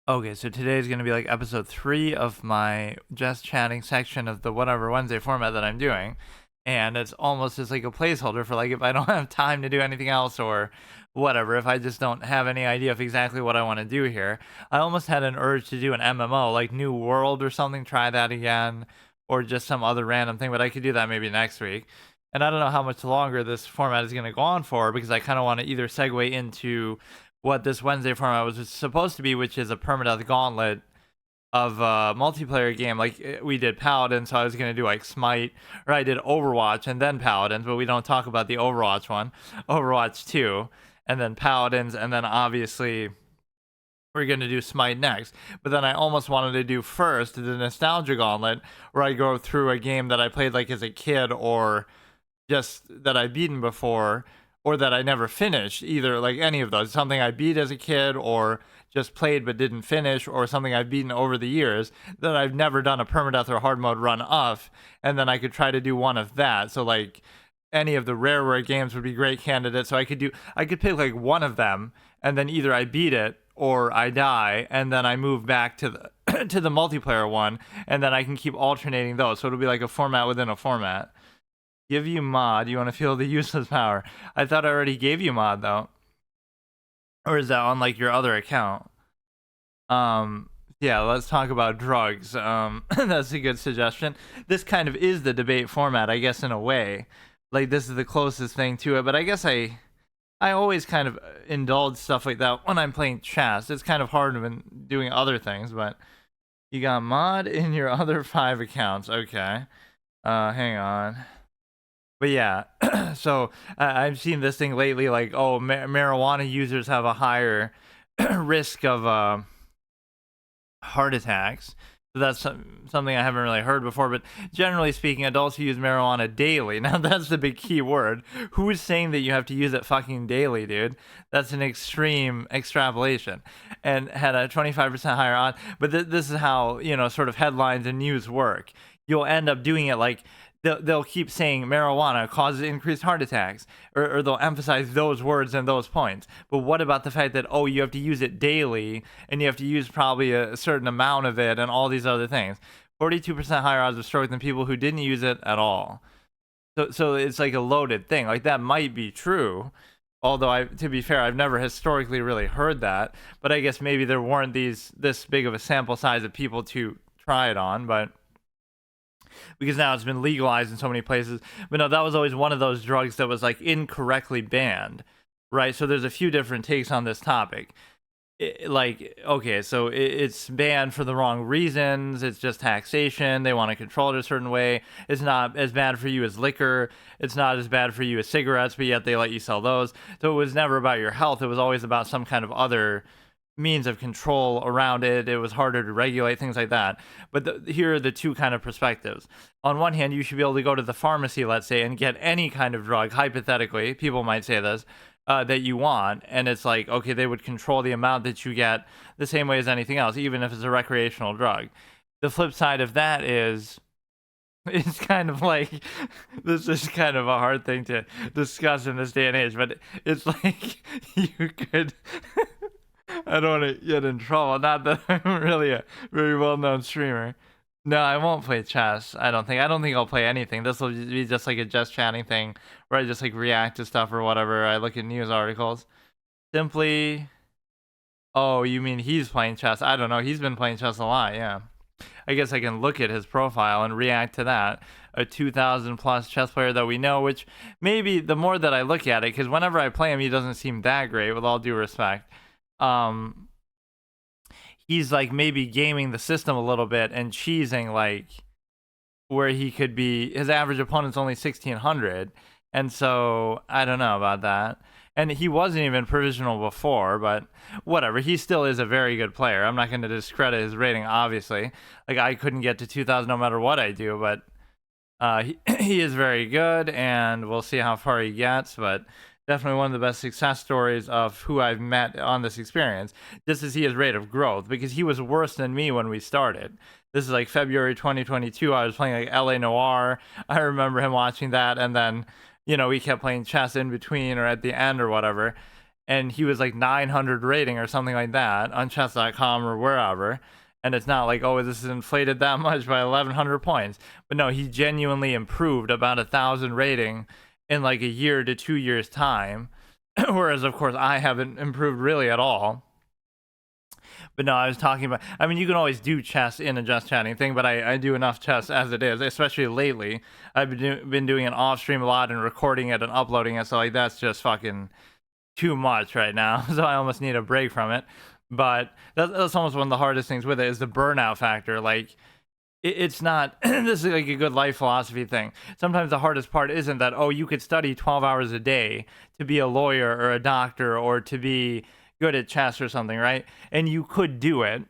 Okay, so today is going to be like episode 3 of my just chatting section of the whatever Wednesday format that I'm doing. And it's almost just like a placeholder for like if I don't have time to do anything else or whatever, if I just don't have any idea of exactly what I want to do here. I almost had an urge to do an MMO, like New World or something, try that again, or just some other random thing, but I could do that maybe next week. And I don't know how much longer this format is going to go on for because I kind of want to either segue into what this Wednesday format was supposed to be, which is a permadeath gauntlet of a multiplayer game. Like we did Paladin, so I was gonna do like Smite, or I did Overwatch and then Paladins, but we don't talk about the Overwatch one, Overwatch 2, and then Paladins, and then obviously we're gonna do Smite next. But then I almost wanted to do first the Nostalgia Gauntlet, where I go through a game that I played like as a kid or just that I've beaten before or that I never finished, either like any of those. Something I beat as a kid or just played but didn't finish, or something I've beaten over the years that I've never done a permadeath or hard mode run of, and then I could try to do one of that. So like any of the rareware games would be great candidates. So I could pick like one of them, and then either I beat it or I die, and then I move back to the to the multiplayer one, and then I can keep alternating those. So it'll be like a format within a format. Give you mod. You want to feel the useless power. I thought I already gave you mod though. Or is that on like your other account? Yeah, let's talk about drugs. That's a good suggestion. This kind of is the debate format, I guess, in a way. Like this is the closest thing to it, but I guess I always kind of indulge stuff like that when I'm playing chess. It's kind of hard when doing other things, but you got mod in your other 5 accounts. Okay. Hang on. But yeah, so I've seen this thing lately, like, oh, marijuana users have a higher risk of heart attacks. So that's something I haven't really heard before. But generally speaking, adults who use marijuana daily. Now that's the big key word. Who is saying that you have to use it fucking daily, dude? That's an extreme extrapolation. And had a 25% higher on. But this is how, sort of headlines and news work. You'll end up doing it like they'll keep saying marijuana causes increased heart attacks, or they'll emphasize those words and those points. But what about the fact that, oh, you have to use it daily and you have to use probably a certain amount of it and all these other things? 42% higher odds of stroke than people who didn't use it at all. So it's like a loaded thing. Like that might be true. Although to be fair, I've never historically really heard that. But I guess maybe there weren't this big of a sample size of people to try it on. But because now it's been legalized in so many places. But no, that was always one of those drugs that was like incorrectly banned, right? So there's a few different takes on this topic. Okay, so it's banned for the wrong reasons. It's just taxation. They want to control it a certain way. It's not as bad for you as liquor. It's not as bad for you as cigarettes, but yet they let you sell those. So it was never about your health. It was always about some kind of other means of control around it. It was harder to regulate, things like that. But here are the two kind of perspectives. On one hand, you should be able to go to the pharmacy, let's say, and get any kind of drug, hypothetically, people might say this, that you want. And it's like, okay, they would control the amount that you get the same way as anything else, even if it's a recreational drug. The flip side of that is, it's kind of like, this is kind of a hard thing to discuss in this day and age, but it's like you could I don't want to get in trouble. Not that I'm really a very well-known streamer. No, I won't play chess. I don't think I'll play anything. This will be just like a just chatting thing where I just like react to stuff or whatever. I look at news articles. Simply. Oh, you mean he's playing chess? I don't know. He's been playing chess a lot. Yeah. I guess I can look at his profile and react to that. A 2,000 plus chess player that we know, which maybe the more that I look at it, because whenever I play him, he doesn't seem that great, with all due respect. He's like maybe gaming the system a little bit and cheesing, like where he could be, his average opponent's only 1,600, and so I don't know about that. And he wasn't even provisional before, but whatever, he still is a very good player. I'm not going to discredit his rating, obviously. Like I couldn't get to 2,000 no matter what I do, but he is very good, and we'll see how far he gets. But definitely one of the best success stories of who I've met on this experience, just to see his rate of growth, because he was worse than me when we started. This is like February 2022. I was playing like LA Noir. I remember him watching that, and then, we kept playing chess in between or at the end or whatever. and he was like 900 rating or something like that on chess.com or wherever. And it's not like, oh, this is inflated that much by 1,100 points. But no, he genuinely improved about 1,000 rating in like a year to 2 years time. Whereas, of course, I haven't improved really at all. But no, I was talking about, I mean, you can always do chess in a just chatting thing, but I do enough chess as it is, especially lately. I've been doing it off stream a lot and recording it and uploading it. So, like, that's just fucking too much right now. So, I almost need a break from it. But that's almost one of the hardest things with it is the burnout factor. Like, it's not, this is like a good life philosophy thing. Sometimes the hardest part isn't that, oh, you could study 12 hours a day to be a lawyer or a doctor or to be good at chess or something, right? And you could do it.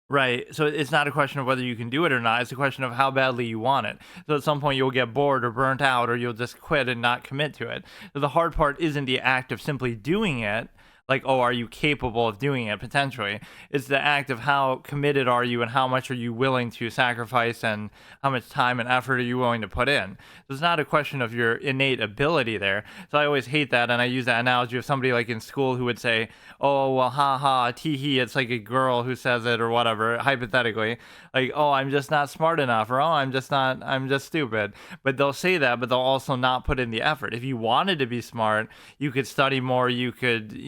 Right. So it's not a question of whether you can do it or not. It's a question of how badly you want it. So at some point you'll get bored or burnt out or you'll just quit and not commit to it. So the hard part isn't the act of simply doing it. Like, oh, are you capable of doing it potentially? It's the act of how committed are you and how much are you willing to sacrifice and how much time and effort are you willing to put in. So it's not a question of your innate ability there. So I always hate that. And I use that analogy of somebody like in school who would say, oh, well, ha ha, tee hee, it's like a girl who says it or whatever, hypothetically. Like, oh, I'm just not smart enough or oh, I'm just stupid. But they'll say that, but they'll also not put in the effort. If you wanted to be smart, you could study more, you could,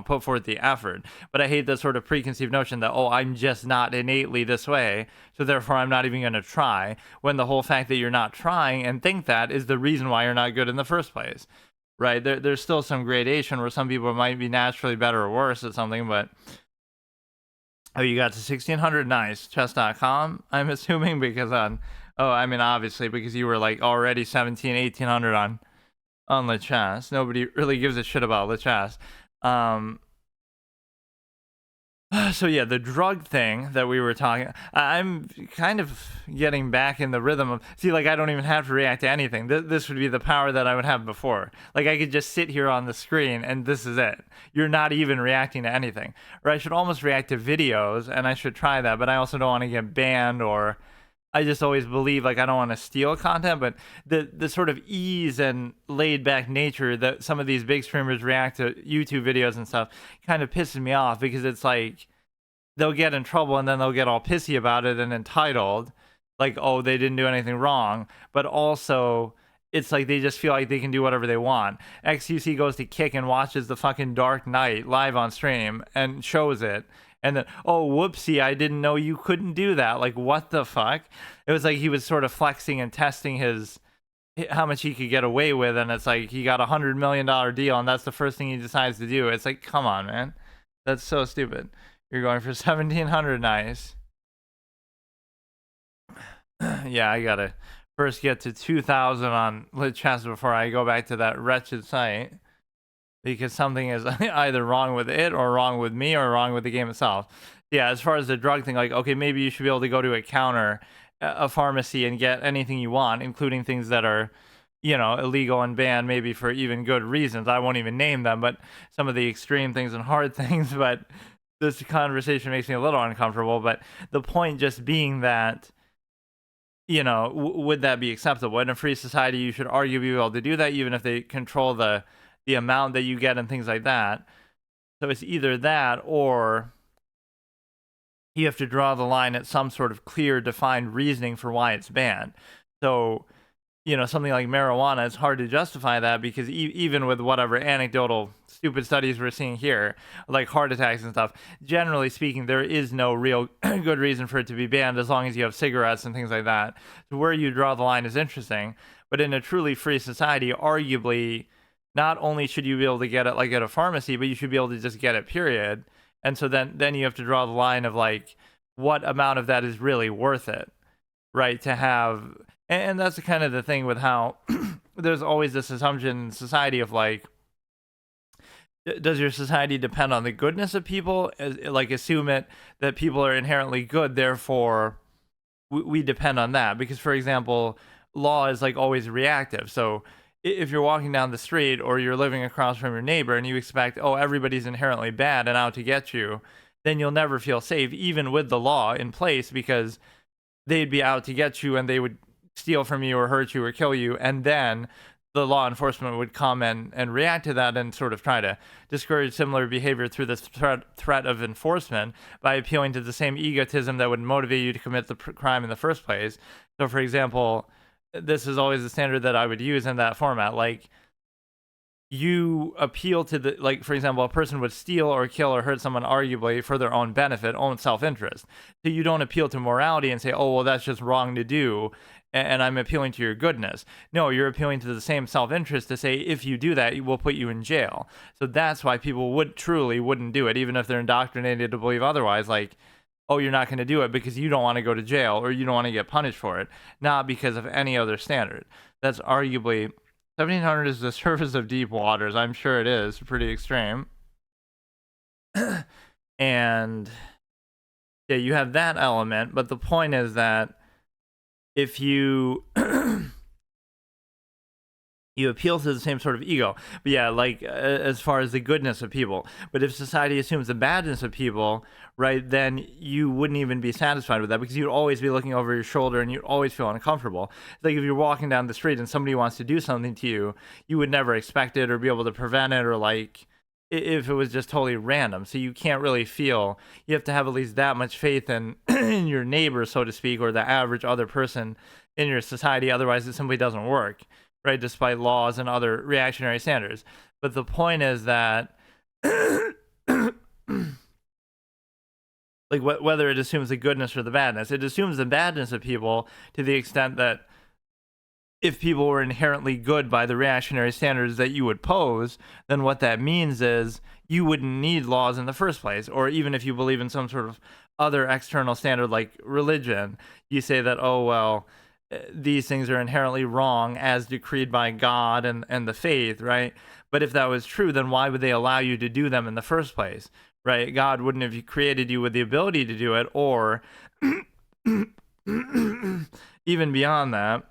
put forth the effort. But I hate that sort of preconceived notion that, oh, I'm just not innately this way, so therefore I'm not even going to try, when the whole fact that you're not trying and think that is the reason why you're not good in the first place, right? There's still some gradation where some people might be naturally better or worse at something, but oh, you got to 1600, nice. Chess.com, I'm assuming, because obviously, because you were like already 1800 on the chess. Nobody really gives a shit about the chess. So yeah, the drug thing that we were talking, I'm kind of getting back in the rhythm of, see, like, I don't even have to react to anything. This would be the power that I would have before. Like, I could just sit here on the screen and this is it. You're not even reacting to anything. Or I should almost react to videos, and I should try that, but I also don't want to get banned, or I just always believe, like, I don't want to steal content, but the sort of ease and laid back nature that some of these big streamers react to YouTube videos and stuff kind of pisses me off, because it's like they'll get in trouble and then they'll get all pissy about it and entitled, like, oh, they didn't do anything wrong. But also, it's like they just feel like they can do whatever they want. XUC goes to Kick and watches the fucking Dark Knight live on stream and shows it. And then, oh, whoopsie, I didn't know you couldn't do that. Like, what the fuck? It was like he was sort of flexing and testing how much he could get away with. And it's like he got $100 million deal, and that's the first thing he decides to do. It's like, come on, man. That's so stupid. You're going for 1700, nice. Yeah, I gotta first get to 2000 on lit chess before I go back to that wretched site, because something is either wrong with it or wrong with me or wrong with the game itself. Yeah, as far as the drug thing, like, okay, maybe you should be able to go to a counter, a pharmacy, and get anything you want, including things that are, illegal and banned, maybe for even good reasons. I won't even name them, but some of the extreme things and hard things. But this conversation makes me a little uncomfortable. But the point just being that, would that be acceptable? In a free society, you should arguably be able to do that, even if they control the amount that you get and things like that. So it's either that, or you have to draw the line at some sort of clear, defined reasoning for why it's banned. So, something like marijuana, it's hard to justify that, because even with whatever anecdotal stupid studies we're seeing here, like heart attacks and stuff, generally speaking, there is no real good reason for it to be banned, as long as you have cigarettes and things like that. So where you draw the line is interesting. But in a truly free society, arguably, not only should you be able to get it like at a pharmacy, but you should be able to just get it, period. And so then you have to draw the line of, like, what amount of that is really worth it, right? To have, and that's kind of the thing with how there's always this assumption in society of, like, does your society depend on the goodness of people? Like, assume that people are inherently good, therefore we depend on that. Because, for example, law is, like, always reactive. So if you're walking down the street or you're living across from your neighbor and you expect, oh, everybody's inherently bad and out to get you, then you'll never feel safe, even with the law in place, because they'd be out to get you and they would steal from you or hurt you or kill you. And then the law enforcement would come and react to that and sort of try to discourage similar behavior through the threat of enforcement by appealing to the same egotism that would motivate you to commit the crime in the first place. So, for example, this is always the standard that I would use in that format. Like, you appeal to the, like, for example, a person would steal or kill or hurt someone arguably for their own benefit, own self-interest. So you don't appeal to morality and say, oh, well, that's just wrong to do, and I'm appealing to your goodness. No, you're appealing to the same self-interest to say, if you do that, it will put you in jail. So that's why people wouldn't do it, even if they're indoctrinated to believe otherwise. Like, oh, you're not going to do it because you don't want to go to jail or you don't want to get punished for it, not because of any other standard. That's arguably 1700 is the surface of deep waters. I'm sure it is pretty extreme. And yeah, you have that element, but the point is that if you you appeal to the same sort of ego. But yeah, like as far as the goodness of people. But if society assumes the badness of people, right, then you wouldn't even be satisfied with that because you'd always be looking over your shoulder and you'd always feel uncomfortable. Like if you're walking down the street and somebody wants to do something to you, you would never expect it or be able to prevent it, or like if it was just totally random. So you can't really feel, you have to have at least that much faith in, in your neighbor, so to speak, or the average other person in your society. Otherwise, it simply doesn't work, right? Despite laws and other reactionary standards. But the point is that, like, whether it assumes the goodness or the badness, it assumes the badness of people to the extent that if people were inherently good by the reactionary standards that you would pose, then what that means is you wouldn't need laws in the first place. Or even if you believe in some sort of other external standard like religion, you say that, oh, well, these things are inherently wrong as decreed by God and the faith, right? But if that was true, then why would they allow you to do them in the first place, right? God wouldn't have created you with the ability to do it, or even beyond that,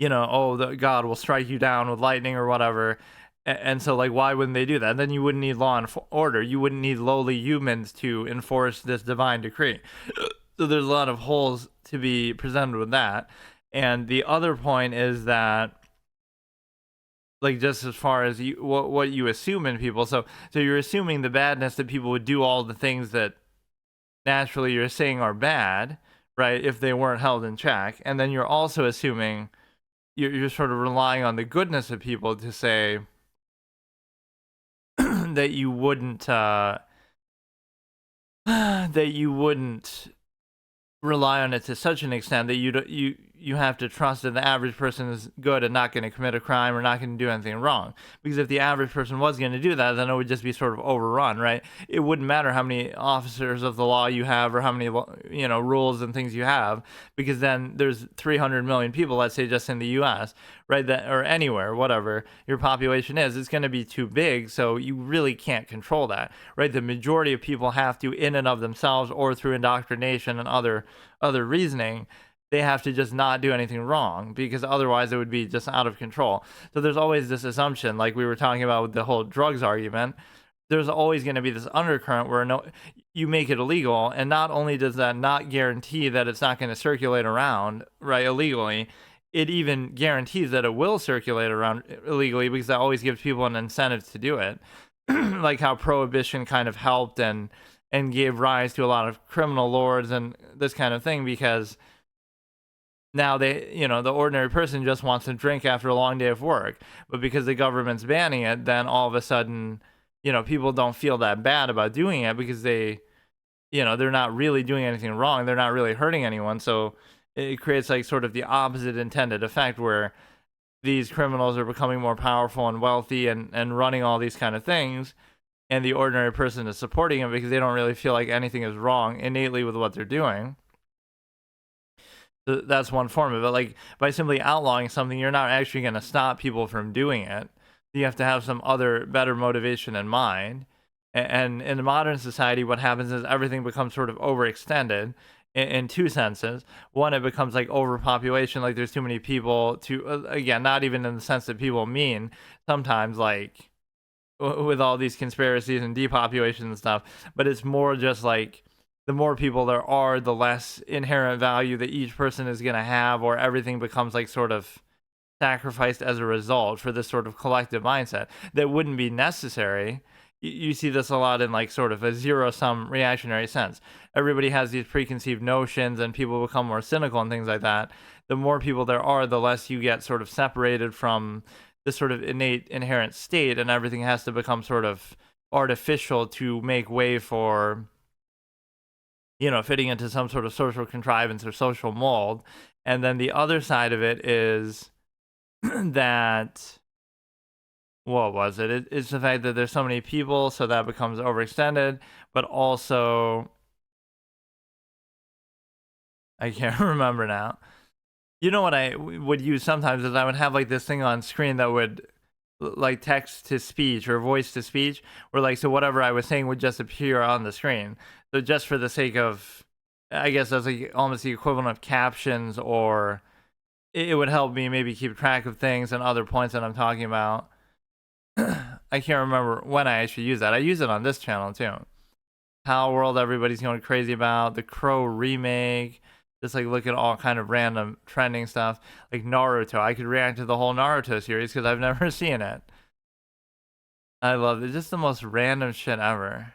you know, oh, God will strike you down with lightning or whatever. And so, like, why wouldn't they do that? Then you wouldn't need law and order. You wouldn't need lowly humans to enforce this divine decree. So there's a lot of holes to be presented with that. And the other point is that, like, just as far as you, what you assume in people. So you're assuming the badness that people would do all the things that naturally you're saying are bad, right, if they weren't held in check. And then you're also assuming, you're sort of relying on the goodness of people to say that you wouldn't rely on it to such an extent that you have to trust that the average person is good and not going to commit a crime or not going to do anything wrong. Because if the average person was going to do that, then it would just be sort of overrun, right? It wouldn't matter how many officers of the law you have or how many, you know, rules and things you have, because then there's 300 million people, let's say, just in the U.S., right? That, or anywhere, whatever your population is, it's going to be too big, so you really can't control that, right? The majority of people have to, in and of themselves or through indoctrination and other reasoning, they have to just not do anything wrong, because otherwise it would be just out of control. So there's always this assumption, like we were talking about with the whole drugs argument, there's always going to be this undercurrent where you make it illegal, and not only does that not guarantee that it's not going to circulate around, right, illegally, it even guarantees that it will circulate around illegally, because that always gives people an incentive to do it. Like how prohibition kind of helped and gave rise to a lot of criminal lords and this kind of thing, because now they, you know, the ordinary person just wants to drink after a long day of work, but because the government's banning it, then all of a sudden, you know, people don't feel that bad about doing it because they, you know, they're not really doing anything wrong, they're not really hurting anyone. So it creates like sort of the opposite intended effect, where these criminals are becoming more powerful and wealthy and running all these kind of things, and the ordinary person is supporting them because they don't really feel like anything is wrong innately with what they're doing. So that's one form of it. Like, by simply outlawing something, you're not actually going to stop people from doing it. You have to have some other better motivation in mind. And in a modern society, what happens is everything becomes sort of overextended in two senses. One, it becomes like overpopulation, like there's too many people to, again, not even in the sense that people mean sometimes, like with all these conspiracies and depopulation and stuff, but it's more just like the more people there are, the less inherent value that each person is going to have, or everything becomes like sort of sacrificed as a result for this sort of collective mindset that wouldn't be necessary. You see this a lot in like sort of a zero-sum reactionary sense. Everybody has these preconceived notions and people become more cynical and things like that. The more people there are, the less you get sort of separated from this sort of innate inherent state, and everything has to become sort of artificial to make way for, you know, fitting into some sort of social contrivance or social mold. And then the other side of it is that, what was it? It's the fact that there's so many people, so that becomes overextended, but also, I can't remember now. You know what I would use sometimes is I would have like this thing on screen that would like text to speech or voice to speech, where like, so whatever I was saying would just appear on the screen. So just for the sake of, I guess that's like almost the equivalent of captions, or it would help me maybe keep track of things and other points that I'm talking about. I can't remember when I actually use that. I use it on this channel too. How World everybody's going crazy about, the Crow remake, just like look at all kind of random trending stuff, like Naruto. I could react to the whole Naruto series because I've never seen it. I love it. Just the most random shit ever.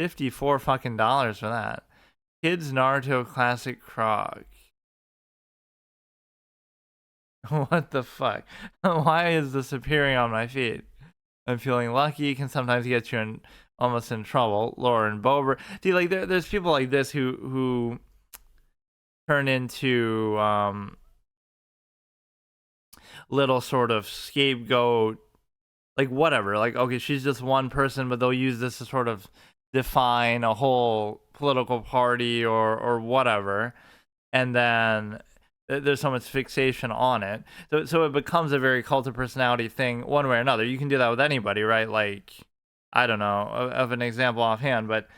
$54 fucking dollars for that. Kids Naruto Classic Krog. What the fuck? Why is this appearing on my feed? I'm feeling lucky. Can sometimes get you in almost in trouble. Lauren Bober. See, like there's people like this who turn into little sort of scapegoat, like whatever. Like, okay, she's just one person, but they'll use this to sort of define a whole political party or whatever, and then there's so much fixation on it. So it becomes a very cult of personality thing one way or another. You can do that with anybody, right? Like, I don't know of an example offhand, but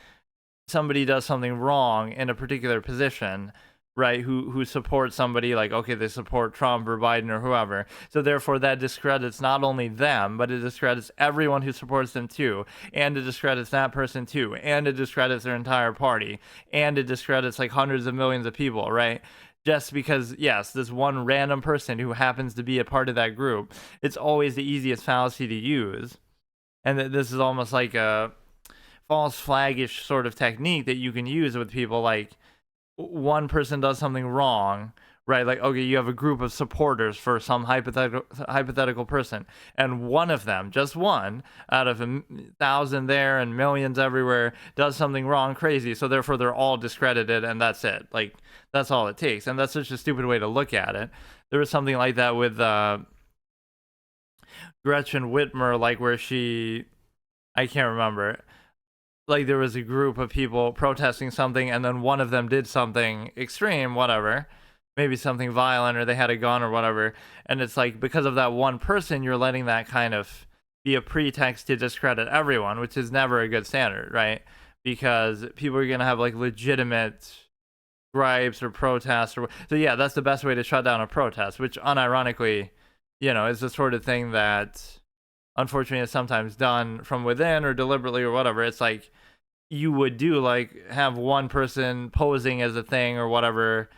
somebody does something wrong in a particular position, right, who supports somebody, like, okay, they support Trump or Biden or whoever, so therefore that discredits not only them, but it discredits everyone who supports them too, and it discredits that person too, and it discredits their entire party, and it discredits like hundreds of millions of people, right? Just because, yes, this one random person who happens to be a part of that group, it's always the easiest fallacy to use. And this is almost like a false flagish sort of technique that you can use with people. Like, one person does something wrong, right? Like, okay, you have a group of supporters for some hypothetical person, and one of them, just one out of 1,000 there and millions everywhere, does something wrong, crazy, so therefore they're all discredited, and that's it. Like, that's all it takes. And that's such a stupid way to look at it. There was something like that with Gretchen Whitmer, like where she, I can't remember, like there was a group of people protesting something, and then one of them did something extreme, whatever, maybe something violent, or they had a gun or whatever, and it's like, because of that one person, you're letting that kind of be a pretext to discredit everyone, which is never a good standard, right? Because people are going to have like legitimate gripes or protests, or so yeah, that's the best way to shut down a protest, which unironically, you know, is the sort of thing that unfortunately is sometimes done from within or deliberately or whatever. It's like you would do, like, have one person posing as a thing or whatever,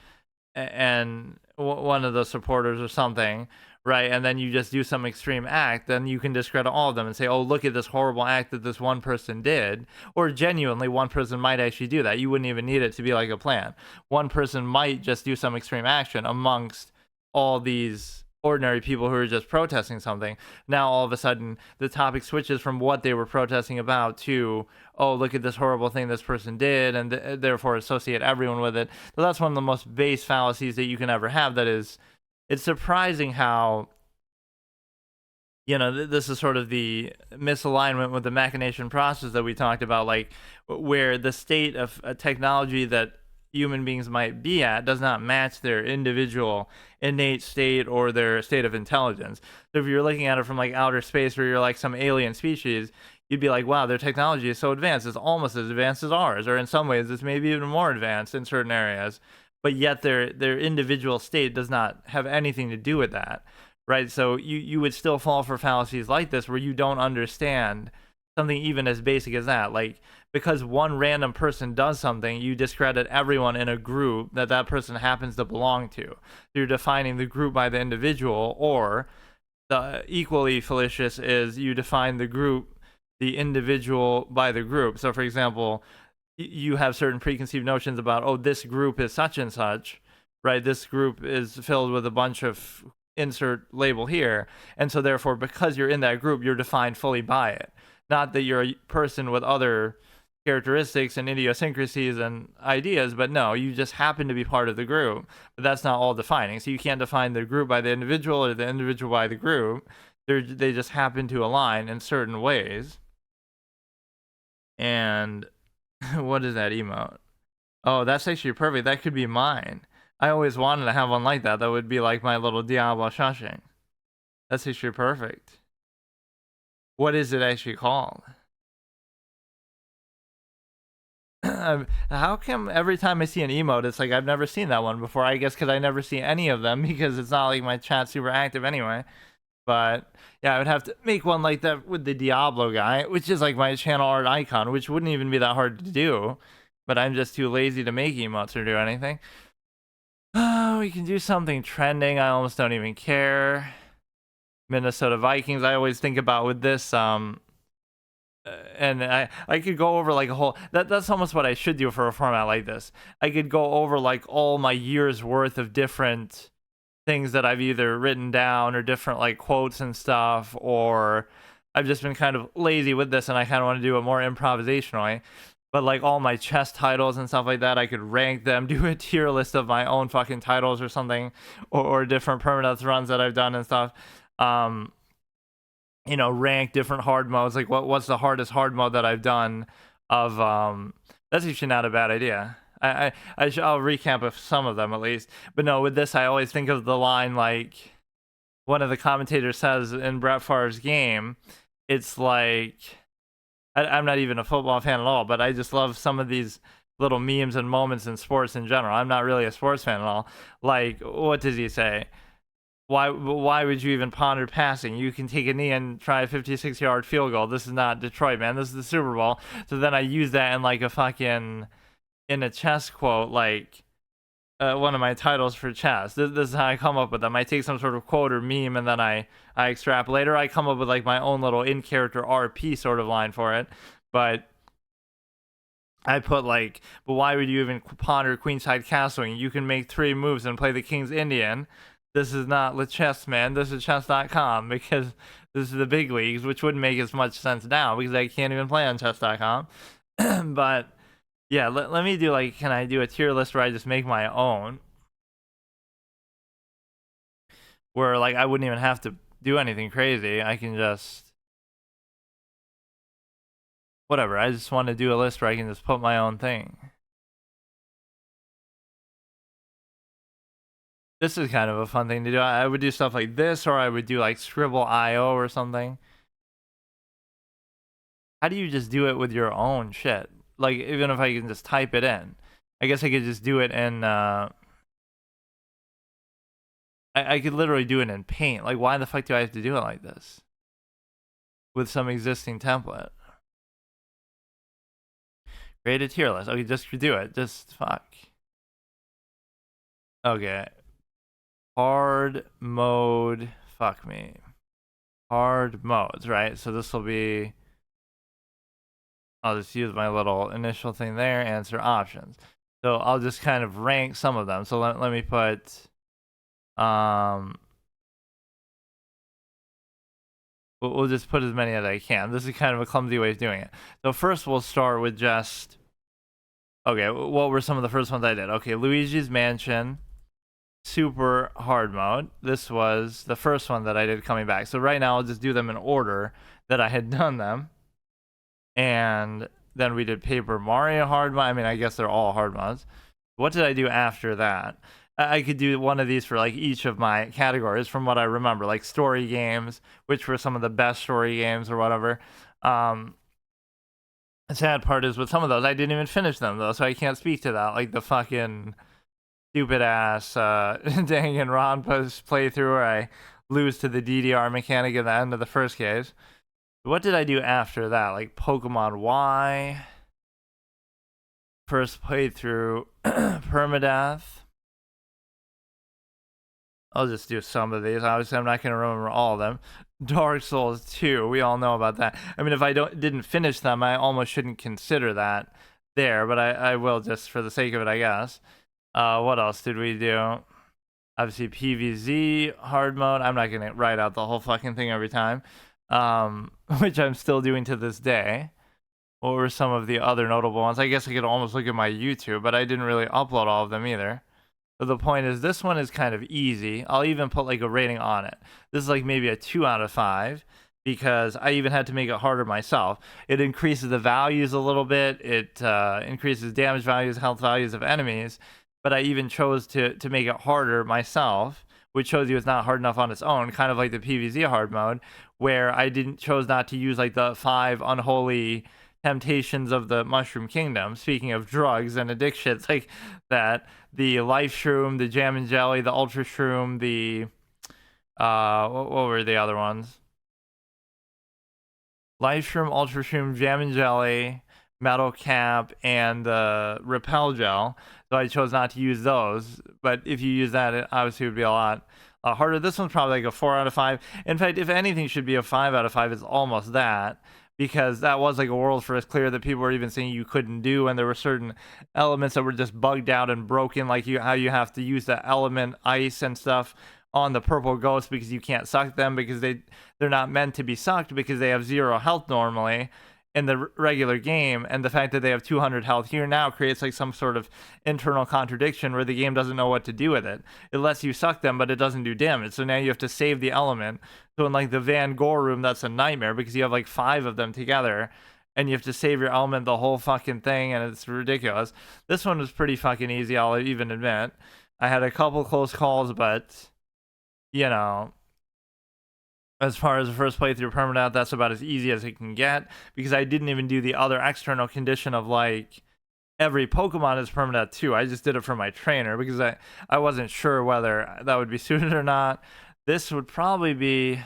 and one of the supporters or something, right? And then you just do some extreme act, then you can discredit all of them and say, oh, look at this horrible act that this one person did. Or genuinely, one person might actually do that. You wouldn't even need it to be like a plan. One person might just do some extreme action amongst all these ordinary people who are just protesting something. Now all of a sudden the topic switches from what they were protesting about to, oh, look at this horrible thing this person did, and therefore associate everyone with it. So that's one of the most base fallacies that you can ever have. That is, it's surprising how, you know, this is sort of the misalignment with the machination process that we talked about, like where the state of a technology that human beings might be at does not match their individual innate state or their state of intelligence. So if you're looking at it from like outer space, where you're like some alien species, you'd be like, wow, their technology is so advanced, it's almost as advanced as ours, or in some ways it's maybe even more advanced in certain areas, but yet their individual state does not have anything to do with that, right? So you would still fall for fallacies like this, where you don't understand something even as basic as that. Like, because one random person does something, you discredit everyone in a group that that person happens to belong to. So you're defining the group by the individual, or the equally fallacious is you define the group, the individual by the group. So, for example, you have certain preconceived notions about, oh, this group is such and such, right? This group is filled with a bunch of insert label here, and so therefore, because you're in that group, you're defined fully by it. Not that you're a person with other characteristics and idiosyncrasies and ideas, but no, you just happen to be part of the group. But that's not all defining. So you can't define the group by the individual or the individual by the group. They just happen to align in certain ways. And what is that emote? Oh, that's actually perfect. That could be mine. I always wanted to have one like that. That would be like my little Diablo Shawshank. That's actually perfect. What is it actually called? How come every time I see an emote, it's like I've never seen that one before? I guess because I never see any of them because it's not like my chat's super active anyway. But yeah, I would have to make one like that with the Diablo guy, which is like my channel art icon, which wouldn't even be that hard to do. But I'm just too lazy to make emotes or do anything. Oh, we can do something trending. I almost don't even care. Minnesota Vikings. I always think about with this. And I could go over like a whole. That's almost what I should do for a format like this. I could go over like all my years worth of different things that I've either written down or different like quotes and stuff, or I've just been kind of lazy with this and I kind of want to do it more improvisationally. But like all my chess titles and stuff like that, I could rank them, do a tier list of my own fucking titles or something, or different permanent runs that I've done and stuff. You know, rank different hard modes. Like what's the hardest hard mode that I've done of that's actually not a bad idea. I'll recap of some of them at least. But no, with this I always think of the line like one of the commentators says in Brett Favre's game. It's like I'm not even a football fan at all, but I just love some of these little memes and moments in sports in general. I'm not really a sports fan at all. Like, what does he say? Why would you even ponder passing? You can take a knee and try a 56-yard field goal. This is not Detroit, man. This is the Super Bowl. So then I use that in like a fucking, in a chess quote, like one of my titles for chess. This is how I come up with them. I take some sort of quote or meme and then I extrapolate, or I come up with like my own little in-character RP sort of line for it. But I put like, but why would you even ponder queenside castling? You can make 3 moves and play the King's Indian. This is not Le Chess, man. This is chess.com, because this is the big leagues, which wouldn't make as much sense now because I can't even play on chess.com. But yeah, let me do like, can I do a tier list where I just make my own? Where like I wouldn't even have to do anything crazy. I can just, whatever. I just want to do a list where I can just put my own thing. This is kind of a fun thing to do. I would do stuff like this, or I would do like Scribble.io or something. How do you just do it with your own shit? Like, even if I can just type it in. I guess I could just do it in, I could literally do it in Paint. Like, why the fuck do I have to do it like this? With some existing template. Create a tier list. Okay, just do it. Just fuck. Okay. Hard mode. Fuck me. Hard modes, right? So this will be, I'll just use my little initial thing there, answer options. So I'll just kind of rank some of them. So let me put, we'll just put as many as I can. This is kind of a clumsy way of doing it. So first we'll start with just, okay, what were some of the first ones I did? Okay, Luigi's Mansion, super hard mode. This was the first one that I did coming back. So right now I'll just do them in order that I had done them. And then we did Paper Mario hard mode. I mean, I guess they're all hard modes. What did I do after that? I could do one of these for like each of my categories from what I remember, like story games, which were some of the best story games or whatever. The sad part is with some of those, I didn't even finish them though, so I can't speak to that. Like the fucking stupid ass Danganronpa's playthrough where I lose to the DDR mechanic at the end of the first case. What did I do after that? Like Pokemon Y, first playthrough, permadeath. I'll just do some of these. Obviously, I'm not going to remember all of them. Dark Souls 2, we all know about that. I mean, if I didn't finish them, I almost shouldn't consider that there, but I will just for the sake of it, I guess. What else did we do? Obviously, PvZ, hard mode. I'm not going to write out the whole fucking thing every time, which I'm still doing to this day. What were some of the other notable ones? I guess I could almost look at my YouTube, but I didn't really upload all of them either. But the point is, this one is kind of easy. I'll even put like a rating on it. This is like maybe a 2 out of 5 because I even had to make it harder myself. It increases the values a little bit. It increases damage values, health values of enemies. But I even chose to make it harder myself, which shows you it's not hard enough on its own, kind of like the PvZ hard mode, where I chose not to use like the 5 unholy temptations of the Mushroom Kingdom. Speaking of drugs and addictions like that, the Life Shroom, the Jam and Jelly, the Ultra Shroom, the what were the other ones? Life Shroom, Ultra Shroom, Jam and Jelly, Metal Cap, and the Repel Gel. So I chose not to use those. But if you use that, it obviously would be a lot harder. This one's probably like a 4 out of 5. In fact, if anything should be a 5 out of 5, it's almost that. Because that was like a world first clear that people were even saying you couldn't do, and there were certain elements that were just bugged out and broken, like how you have to use the element ice and stuff on the purple ghosts because you can't suck them because they're not meant to be sucked because they have 0 health normally in the regular game, and the fact that they have 200 health here now creates like some sort of internal contradiction where the game doesn't know what to do with it. It lets you suck them, but it doesn't do damage. So now you have to save the element. So in like the Van Gogh room, that's a nightmare because you have like 5 of them together, and you have to save your element the whole fucking thing, and it's ridiculous. This one was pretty fucking easy, I'll even admit. I had a couple close calls, but you know, as far as the first playthrough permadeath, that's about as easy as it can get because I didn't even do the other external condition of like every Pokemon is permadeath too. I just did it for my trainer because I wasn't sure whether that would be suited or not. This would probably be,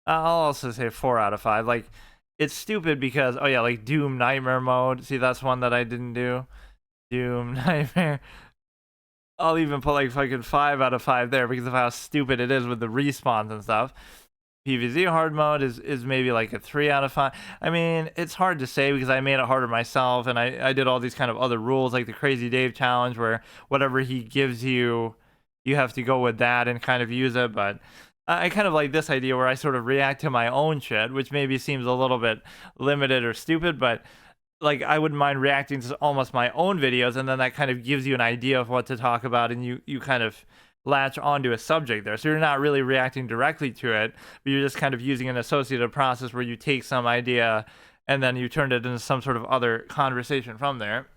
I'll also say 4 out of 5. Like, it's stupid because, oh yeah, like Doom Nightmare mode. See, that's one that I didn't do. Doom Nightmare. I'll even put like fucking 5 out of 5 there because of how stupid it is with the respawns and stuff. PvZ hard mode is maybe like a 3 out of 5. I mean, it's hard to say because I made it harder myself, and I did all these kind of other rules like the Crazy Dave challenge where whatever he gives you, you have to go with that and kind of use it. But I kind of like this idea where I sort of react to my own shit, which maybe seems a little bit limited or stupid, but like I wouldn't mind reacting to almost my own videos, and then that kind of gives you an idea of what to talk about, and you kind of latch onto a subject there. So you're not really reacting directly to it, but you're just kind of using an associative process where you take some idea and then you turn it into some sort of other conversation from there.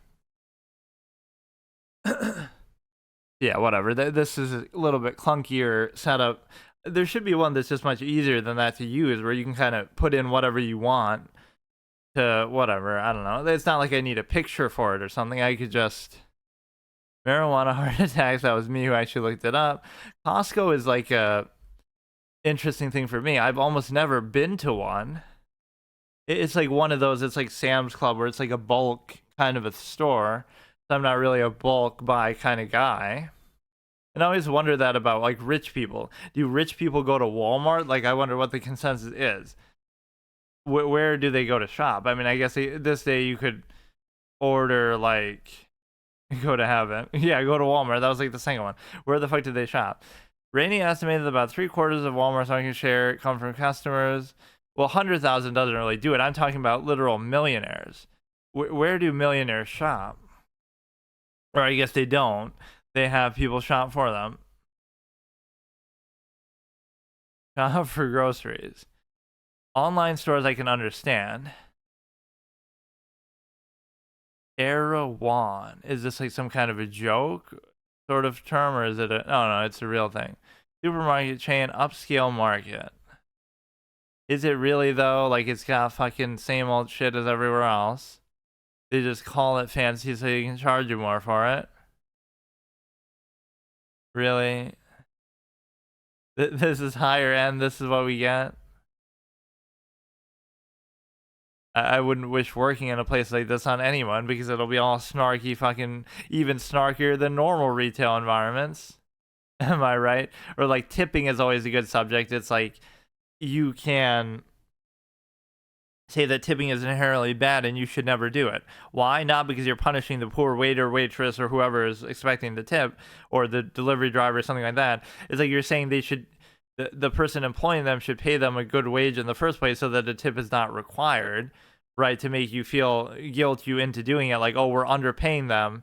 Yeah, whatever. This is a little bit clunkier setup. There should be one that's just much easier than that to use, where you can kind of put in whatever you want to whatever. I don't know. It's not like I need a picture for it or something. I could just marijuana heart attacks. That was me who actually looked it up. Costco is like a interesting thing for me. I've almost never been to one. It's like one of those. It's like Sam's Club where it's like a bulk kind of a store. So I'm not really a bulk buy kind of guy. And I always wonder that about like rich people. Do rich people go to Walmart? Like I wonder what the consensus is. Where do they go to shop? I mean, I guess this day you could order like go to heaven. Yeah, go to Walmart. That was like the second one. Where the fuck did they shop? Rainey estimated that about 3/4 of Walmart's market share come from customers. Well, 100,000 doesn't really do it. I'm talking about literal millionaires. Where do millionaires shop? Or I guess they don't. They have people shop for them. Shop for groceries. Online stores I can understand. Erewhon. Is this like some kind of a joke sort of term, or is it a... No, it's a real thing. Supermarket chain, upscale market. Is it really though? Like it's got fucking same old shit as everywhere else. They just call it fancy so you can charge you more for it. Really? This is higher end. This is what we get. I wouldn't wish working in a place like this on anyone because it'll be all snarky, fucking even snarkier than normal retail environments. Am I right? Or like tipping is always a good subject. It's like you can say that tipping is inherently bad and you should never do it. Why? Not because you're punishing the poor waiter, waitress, or whoever is expecting the tip, or the delivery driver, or something like that. It's like you're saying they should, the person employing them should pay them a good wage in the first place so that a tip is not required, right? To make you feel guilt you into doing it, like, oh, we're underpaying them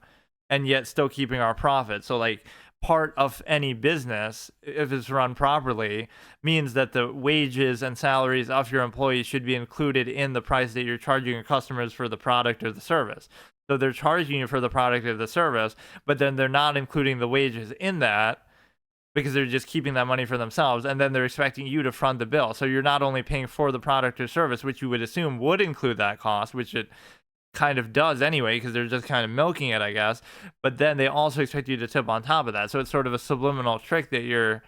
and yet still keeping our profit. So like part of any business, if it's run properly, means that the wages and salaries of your employees should be included in the price that you're charging your customers for the product or the service. So they're charging you for the product or the service, but then they're not including the wages in that because they're just keeping that money for themselves, and then they're expecting you to front the bill. So you're not only paying for the product or service, which you would assume would include that cost, which it kind of does anyway, because they're just kind of milking it, I guess. But then they also expect you to tip on top of that. So it's sort of a subliminal trick that you're,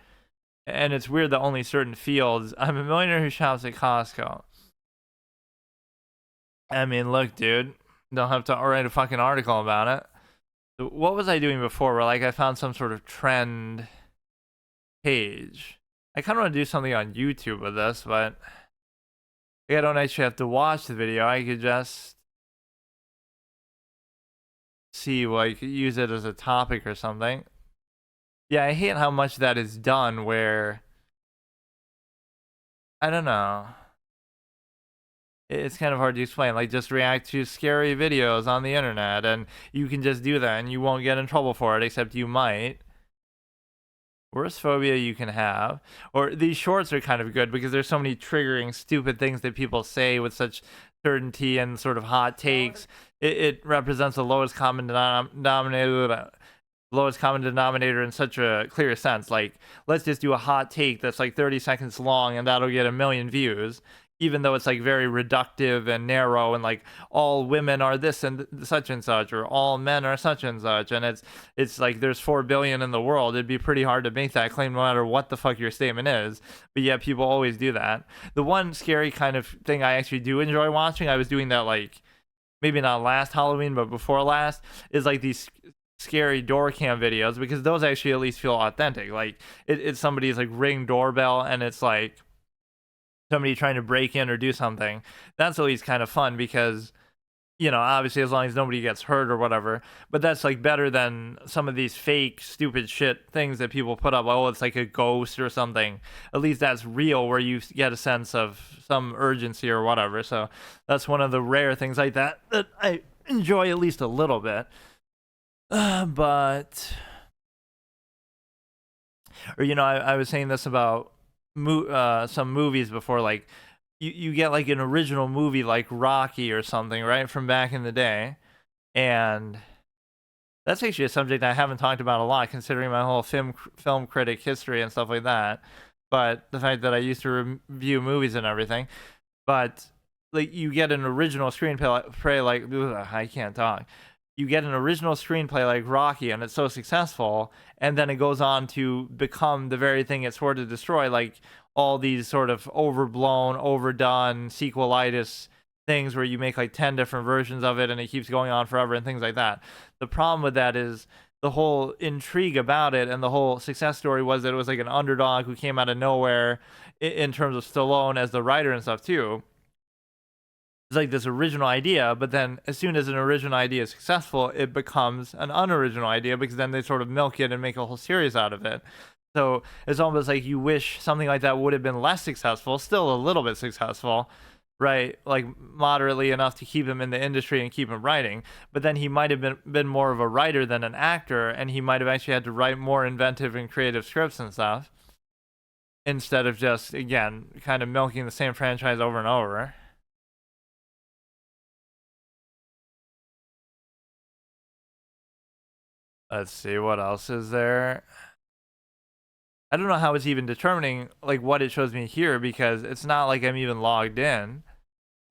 and it's weird that only certain fields. I'm a millionaire who shops at Costco. I mean, look, dude, don't have to write a fucking article about it. So what was I doing before where like I found some sort of trend page? I kind of want to do something on YouTube with this, but I don't actually have to watch the video. I could just see, like, use it as a topic or something. Yeah, I hate how much that is done where, I don't know, it's kind of hard to explain. Like, just react to scary videos on the internet, and you can just do that and you won't get in trouble for it, except you might. Worst phobia you can have. Or these shorts are kind of good because there's so many triggering stupid things that people say with such certainty and sort of hot takes. It represents the lowest common denominator in such a clear sense. Like, let's just do a hot take that's like 30 seconds long and that'll get 1 million views, even though it's like very reductive and narrow, and like all women are this and such, or all men are such and such, and it's like there's 4 billion in the world. It'd be pretty hard to make that claim no matter what the fuck your statement is, but yet people always do that. The one scary kind of thing I actually do enjoy watching, I was doing that like maybe not last Halloween but before last, is like these scary door cam videos, because those actually at least feel authentic. Like it's somebody's like Ring doorbell and it's like somebody trying to break in or do something. That's at least kind of fun because, you know, obviously as long as nobody gets hurt or whatever, but that's like better than some of these fake stupid shit things that people put up. Oh, it's like a ghost or something. At least that's real, where you get a sense of some urgency or whatever. So that's one of the rare things like that that I enjoy at least a little bit. But, or, you know, I was saying this about some movies before, like you get like an original movie like Rocky or something, right, from back in the day, and that's actually a subject I haven't talked about a lot, considering my whole film critic history and stuff like that. But the fact that I used to review movies and everything, but like you get an original screenplay like ugh, I can't talk. You get an original screenplay like Rocky, and it's so successful, and then it goes on to become the very thing it swore to destroy, like all these sort of overblown, overdone sequelitis things where you make like 10 different versions of it and it keeps going on forever and things like that. The problem with that is the whole intrigue about it, and the whole success story was that it was like an underdog who came out of nowhere in terms of Stallone as the writer and stuff too. It's like this original idea, but then as soon as an original idea is successful, it becomes an unoriginal idea, because then they sort of milk it and make a whole series out of it. So it's almost like you wish something like that would have been less successful, still a little bit successful, right? Like moderately enough to keep him in the industry and keep him writing. But then he might have been more of a writer than an actor, and he might have actually had to write more inventive and creative scripts and stuff, instead of just, again, kind of milking the same franchise over and over. Let's see, what else is there? I don't know how it's even determining like what it shows me here, because it's not like I'm even logged in.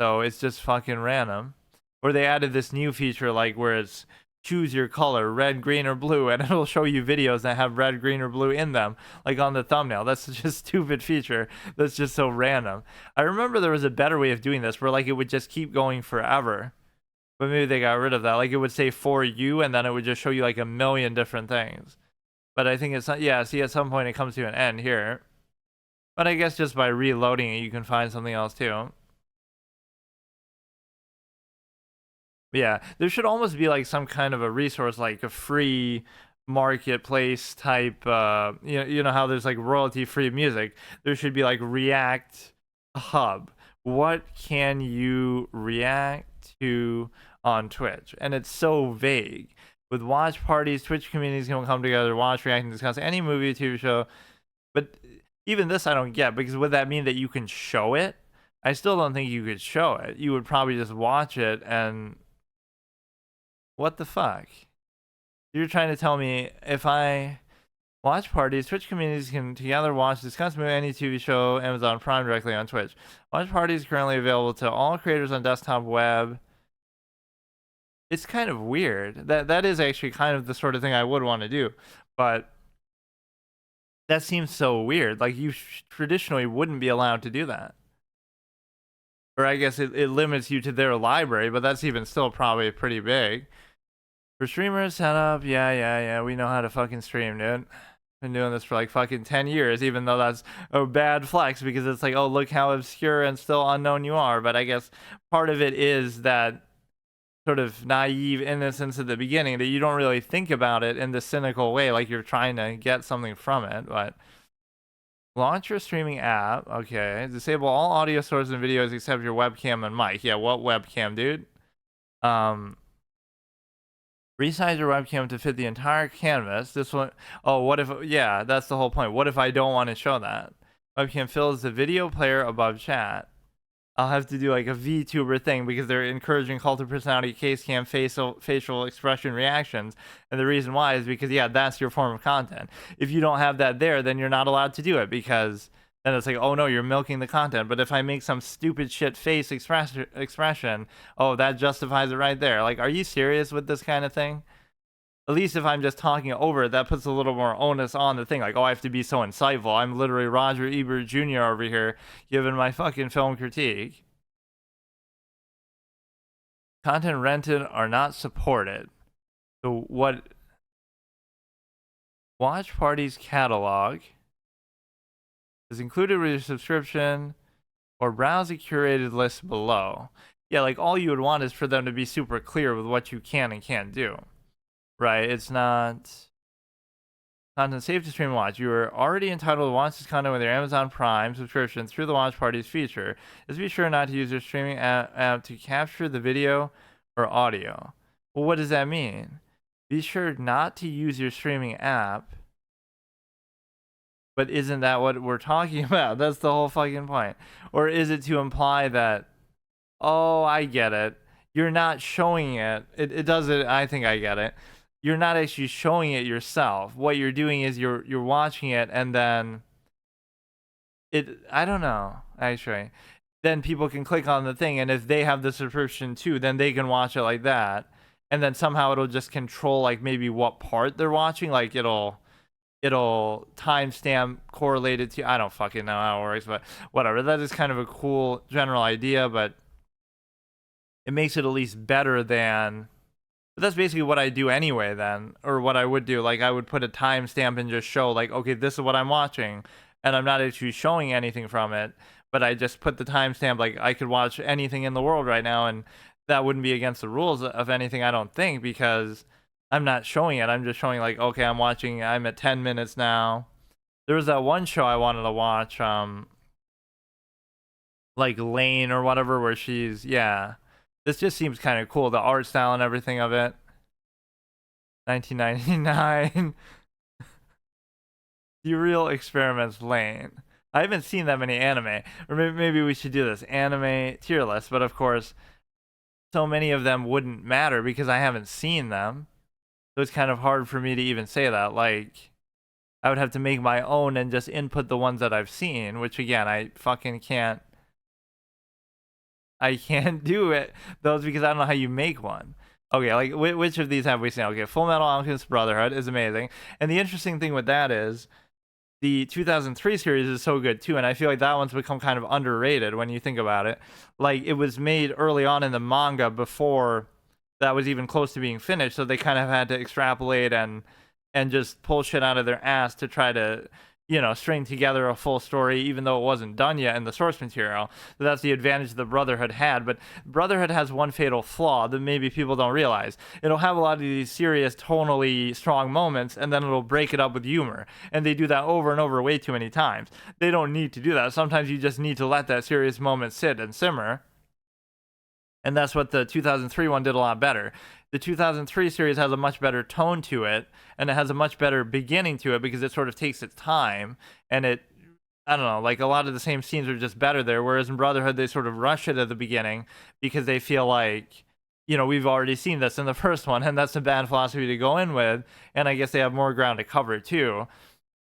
So it's just fucking random. Or they added this new feature like where it's choose your color, red, green, or blue, and it'll show you videos that have red, green, or blue in them, like on the thumbnail. That's just a stupid feature. That's just so random. I remember there was a better way of doing this where like it would just keep going forever. But maybe they got rid of that. Like it would say for you, and then it would just show you like a million different things. But I think it's not, yeah, see, at some point it comes to an end here. But I guess just by reloading it, you can find something else too. Yeah, there should almost be like some kind of a resource, like a free marketplace type. You know how there's like royalty free music. There should be like React Hub. What can you react to on Twitch? And it's so vague. With watch parties, Twitch communities can come together, watch, react, and discuss any movie, TV show. But even this I don't get, because would that mean that you can show it? I still don't think you could show it. You would probably just watch it and... What the fuck? You're trying to tell me if I watch parties, Twitch communities can together watch, discuss movie, any TV show, Amazon Prime directly on Twitch. Watch parties currently available to all creators on desktop, web. It's kind of weird. That is actually kind of the sort of thing I would want to do, but that seems so weird. Like you traditionally wouldn't be allowed to do that. Or I guess it limits you to their library, but that's even still probably pretty big. For streamers, setup, yeah, we know how to fucking stream, dude. Been doing this for like fucking 10 years, even though that's a bad flex, because it's like, oh, look how obscure and still unknown you are. But I guess part of it is that sort of naive innocence at the beginning, that you don't really think about it in the cynical way, like you're trying to get something from it. But launch your streaming app. Okay. Disable all audio sources and videos except your webcam and mic. Yeah, what webcam, dude? Resize your webcam to fit the entire canvas. This one, oh, what if, yeah, that's the whole point. What if I don't want to show that? Webcam fills the video player above chat. I'll have to do like a VTuber thing because they're encouraging cult of personality, case cam, facial expression reactions. And the reason why is because, yeah, that's your form of content. If you don't have that there, then you're not allowed to do it, because then it's like, oh no, you're milking the content. But if I make some stupid shit face expression, oh, that justifies it right there. Like, are you serious with this kind of thing? At least if I'm just talking over it, that puts a little more onus on the thing. Like, oh, I have to be so insightful. I'm literally Roger Ebert Jr. over here giving my fucking film critique. Content rented are not supported. So what? Watch Party's catalog is included with your subscription, or browse a curated list below. Yeah, like all you would want is for them to be super clear with what you can and can't do. Right, it's not content safe to stream and watch. You are already entitled to watch this content with your Amazon Prime subscription through the Watch Parties feature. Just be sure not to use your streaming app to capture the video or audio. Well, what does that mean? Be sure not to use your streaming app. But isn't that what we're talking about? That's the whole fucking point. Or is it to imply that, oh, I get it, you're not showing it. It does it. I think I get it. You're not actually showing it yourself. What you're doing is you're watching it, and then I don't know, actually. Then people can click on the thing, and if they have the subscription too, then they can watch it like that. And then somehow it'll just control like maybe what part they're watching. Like it'll timestamp correlated to, I don't fucking know how it works, but whatever. That is kind of a cool general idea, but it makes it at least better than... But that's basically what I do anyway then, or what I would do. Like I would put a timestamp and just show like, okay, this is what I'm watching, and I'm not actually showing anything from it, but I just put the timestamp. Like I could watch anything in the world right now, and that wouldn't be against the rules of anything, I don't think, because I'm not showing it. I'm just showing like, okay, I'm at 10 minutes now. There was that one show I wanted to watch, like Lane or whatever, where she's, yeah. This just seems kind of cool, the art style and everything of it. 1999. Serial Experiments Lane. I haven't seen that many anime. Or maybe we should do this anime tier list, but of course, so many of them wouldn't matter because I haven't seen them. So it's kind of hard for me to even say that. Like, I would have to make my own and just input the ones that I've seen, which again, I fucking can't. I can't do it, those, because I don't know how you make one. Okay, like which of these have we seen? Okay, Full Metal Alchemist Brotherhood is amazing, and the interesting thing with that is the 2003 series is so good too, and I feel like that one's become kind of underrated when you think about it. Like it was made early on in the manga before that was even close to being finished, so they kind of had to extrapolate and just pull shit out of their ass to try to, string together a full story, even though it wasn't done yet in the source material. So that's the advantage the Brotherhood had. But Brotherhood has one fatal flaw that maybe people don't realize. It'll have a lot of these serious, tonally strong moments, and then it'll break it up with humor. And they do that over and over way too many times. They don't need to do that. Sometimes you just need to let that serious moment sit and simmer, and that's what the 2003 one did a lot better. The 2003 series has a much better tone to it, and it has a much better beginning to it because it sort of takes its time, and I don't know, like a lot of the same scenes are just better there, whereas in Brotherhood they sort of rush it at the beginning because they feel like, we've already seen this in the first one, and that's a bad philosophy to go in with, and I guess they have more ground to cover too.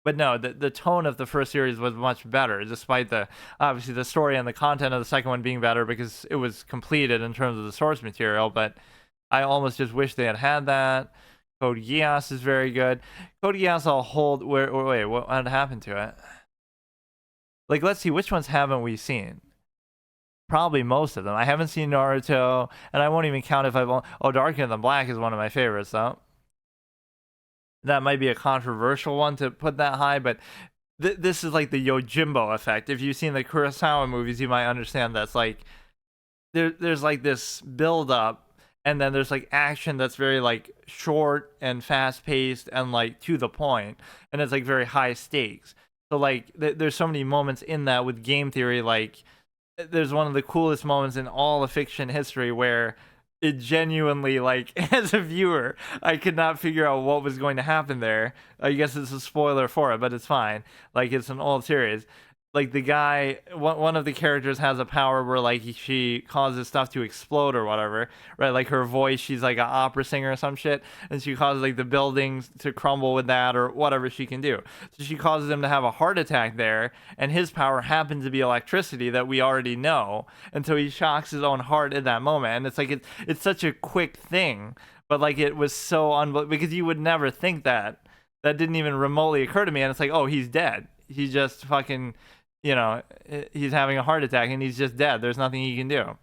But no, the tone of the first series was much better, despite the obviously the story and the content of the second one being better because it was completed in terms of the source material. But I almost just wish they had that. Code Geass is very good. Code Geass I'll hold. Wait, what happened to it? Like, let's see, which ones haven't we seen? Probably most of them. I haven't seen Naruto, and I won't even count if I've. Darker Than Black is one of my favorites, though. That might be a controversial one to put that high, but this is like the Yojimbo effect. If you've seen the Kurosawa movies, you might understand that's like there's like this build up, and then there's like action that's very like short and fast paced and like to the point, and it's like very high stakes. So like there's so many moments in that with game theory. Like there's one of the coolest moments in all of fiction history where it genuinely, like, as a viewer, I could not figure out what was going to happen there. I guess it's a spoiler for it, but it's fine. Like, it's an old series. Like, the guy, one of the characters has a power where, like, she causes stuff to explode or whatever, right? Like, her voice, she's like an opera singer or some shit, and she causes, like, the buildings to crumble with that or whatever she can do. So she causes him to have a heart attack there, and his power happens to be electricity that we already know, and so he shocks his own heart in that moment, and it's like, it's such a quick thing, but, like, it was so unbelievable, because you would never think that. That didn't even remotely occur to me, and it's like, oh, he's dead. He just fucking... he's having a heart attack and he's just dead. There's nothing he can do.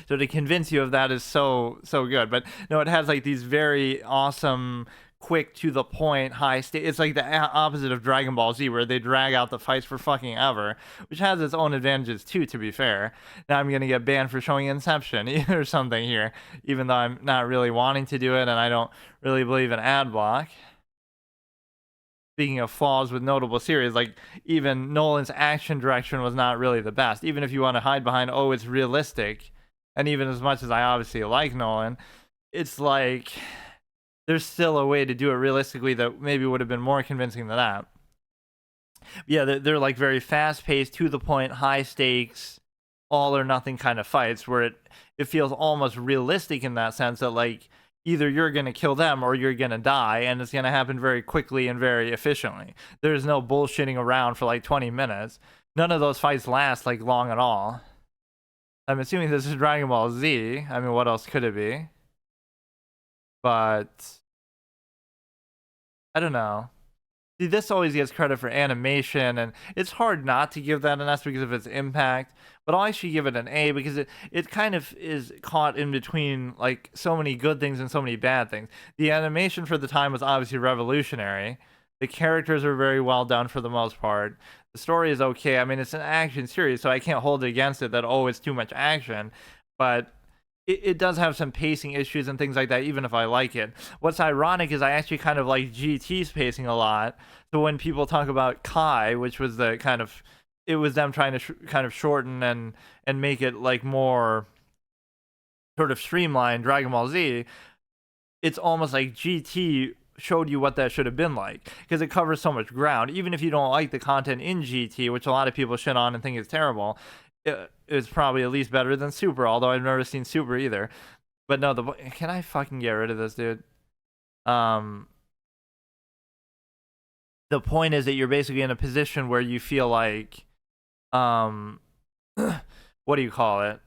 So to convince you of that is so good. But no, it has like these very awesome, quick to the point, high state. It's like the opposite of Dragon Ball Z, where they drag out the fights for fucking ever, which has its own advantages too. To be fair, now I'm gonna get banned for showing Inception or something here, even though I'm not really wanting to do it, and I don't really believe in ad block. Speaking of flaws with notable series, like even Nolan's action direction was not really the best. Even if you want to hide behind, oh, it's realistic, and even as much as I obviously like Nolan, it's like there's still a way to do it realistically that maybe would have been more convincing than that. Yeah, they're like very fast paced, to the point, high stakes, all or nothing kind of fights where it feels almost realistic in that sense that like either you're going to kill them or you're going to die, and it's going to happen very quickly and very efficiently. There's no bullshitting around for like 20 minutes. None of those fights last like long at all. I'm assuming this is Dragon Ball Z. I mean, what else could it be? But I don't know. See, this always gets credit for animation, and it's hard not to give that an S because of its impact, but I'll actually give it an A because it kind of is caught in between like so many good things and so many bad things. The animation for the time was obviously revolutionary. The characters are very well done for the most part. The story is okay. I mean, it's an action series, so I can't hold it against it that, oh, it's too much action, but it does have some pacing issues and things like that, even if I like it. What's ironic is I actually kind of like GT's pacing a lot. So when people talk about Kai, which was the kind of, it was them trying to kind of shorten and make it like more sort of streamlined Dragon Ball Z, it's almost like GT showed you what that should have been like because it covers so much ground. Even if you don't like the content in GT, which a lot of people shit on and think is terrible, it's probably at least better than Super, although I've never seen Super either. But no, can I fucking get rid of this, dude? The point is that you're basically in a position where you feel like, what do you call it?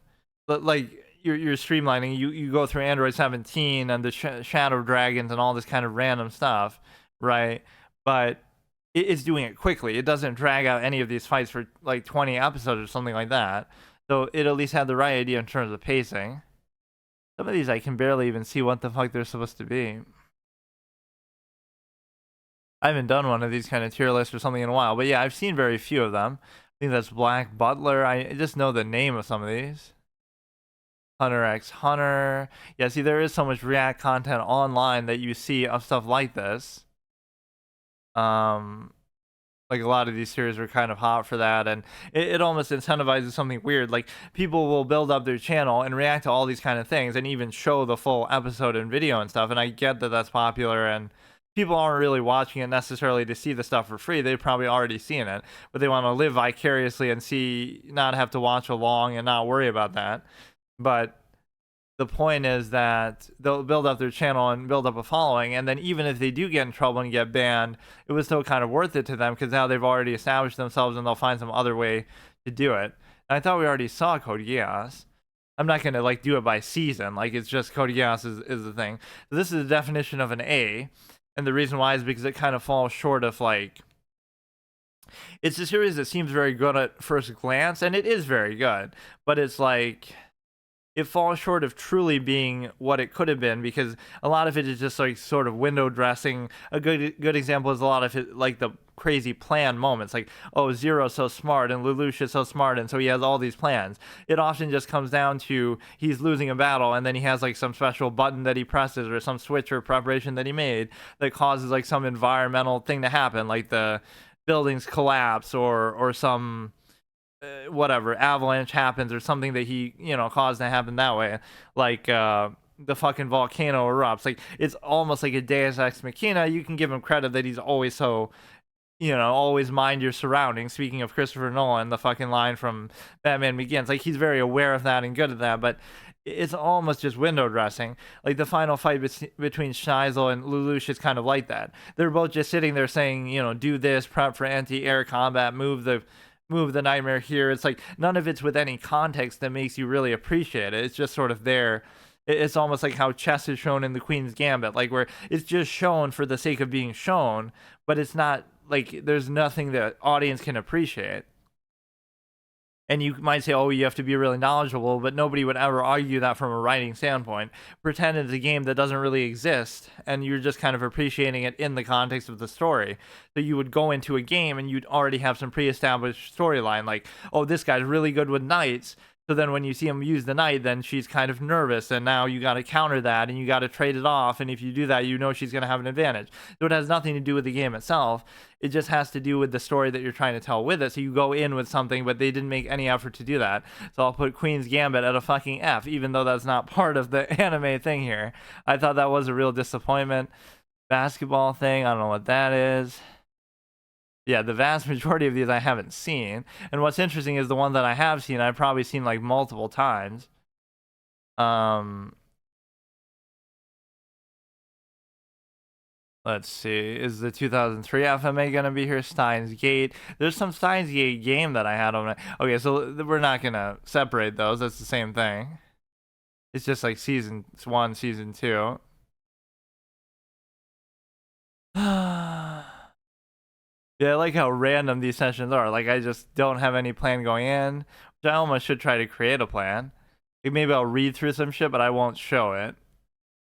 Like you're streamlining. You go through Android 17 and the Shadow Dragons and all this kind of random stuff, right? But it's doing it quickly. It doesn't drag out any of these fights for like 20 episodes or something like that. So it at least had the right idea in terms of pacing. Some of these I can barely even see what the fuck they're supposed to be. I haven't done one of these kind of tier lists or something in a while, but yeah, I've seen very few of them. I think that's Black Butler. I just know the name of some of these. Hunter x Hunter. Yeah, see, there is so much React content online that you see of stuff like this. Like a lot of these series are kind of hot for that, and it almost incentivizes something weird. Like people will build up their channel and react to all these kind of things, and even show the full episode and video and stuff. And I get that that's popular, and people aren't really watching it necessarily to see the stuff for free. They've probably already seen it, but they want to live vicariously and see, not have to watch along and not worry about that. But the point is that they'll build up their channel and build up a following, and then even if they do get in trouble and get banned, it was still kind of worth it to them because now they've already established themselves and they'll find some other way to do it. And I thought we already saw Code Geass. I'm not gonna like do it by season, like it's just Code Geass is the thing. So this is the definition of an A, and the reason why is because it kind of falls short of like, it's a series that seems very good at first glance, and it is very good, but it's like, it falls short of truly being what it could have been, because a lot of it is just like sort of window dressing. A good example is a lot of it, like the crazy plan moments, like, oh, Zero's so smart and Lelouch is so smart, and so he has all these plans. It often just comes down to he's losing a battle, and then he has like some special button that he presses or some switch or preparation that he made that causes like some environmental thing to happen, like the buildings collapse or some whatever avalanche happens or something that he caused to happen that way, like the fucking volcano erupts. Like it's almost like a Deus Ex Machina. You can give him credit that he's always so, always mind your surroundings. Speaking of Christopher Nolan, the fucking line from Batman Begins, like he's very aware of that and good at that, but it's almost just window dressing. Like the final fight between Schneisel and Lelouch is kind of like that. They're both just sitting there saying, do this, prep for anti-air combat, move the nightmare here. It's like none of it's with any context that makes you really appreciate it. It's just sort of there. It's almost like how chess is shown in the Queen's Gambit, like where it's just shown for the sake of being shown, but it's not like there's nothing that audience can appreciate. And you might say, oh, you have to be really knowledgeable, but nobody would ever argue that from a writing standpoint. Pretend it's a game that doesn't really exist, and you're just kind of appreciating it in the context of the story. So you would go into a game and you'd already have some pre-established storyline, like, oh, this guy's really good with knights. So then when you see him use the knight, then she's kind of nervous, and now you got to counter that, and you got to trade it off, and if you do that, she's going to have an advantage. So it has nothing to do with the game itself. It just has to do with the story that you're trying to tell with it. So you go in with something, but they didn't make any effort to do that. So I'll put Queen's Gambit at a fucking F, even though that's not part of the anime thing here. I thought that was a real disappointment. Basketball thing, I don't know what that is. Yeah, the vast majority of these I haven't seen. And what's interesting is the one that I have seen, I've probably seen like multiple times. Let's see. Is the 2003 FMA going to be here? Steins Gate. There's some Steins Gate game that I had on. Okay, so we're not going to separate those. That's the same thing. It's just like season 1, season 2. Yeah, I like how random these sessions are. Like, I just don't have any plan going in, which I almost should try to create a plan. Like, maybe I'll read through some shit, but I won't show it.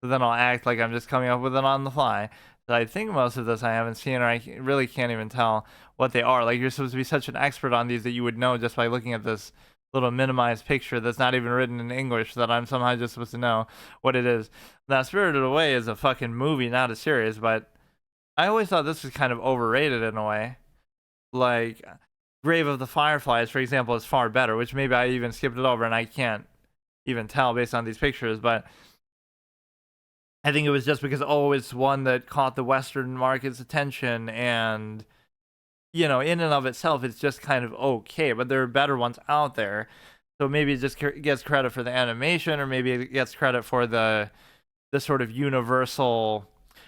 So then I'll act like I'm just coming up with it on the fly. So I think most of this I haven't seen, or I really can't even tell what they are. Like, you're supposed to be such an expert on these that you would know just by looking at this little minimized picture that's not even written in English, that I'm somehow just supposed to know what it is. Now, Spirited Away is a fucking movie, not a series, but I always thought this was kind of overrated in a way. Like, Grave of the Fireflies, for example, is far better, which maybe I even skipped it over and I can't even tell based on these pictures, but I think it was just because, oh, it's one that caught the Western market's attention, and, in and of itself, it's just kind of okay, but there are better ones out there. So maybe it just gets credit for the animation, or maybe it gets credit for the sort of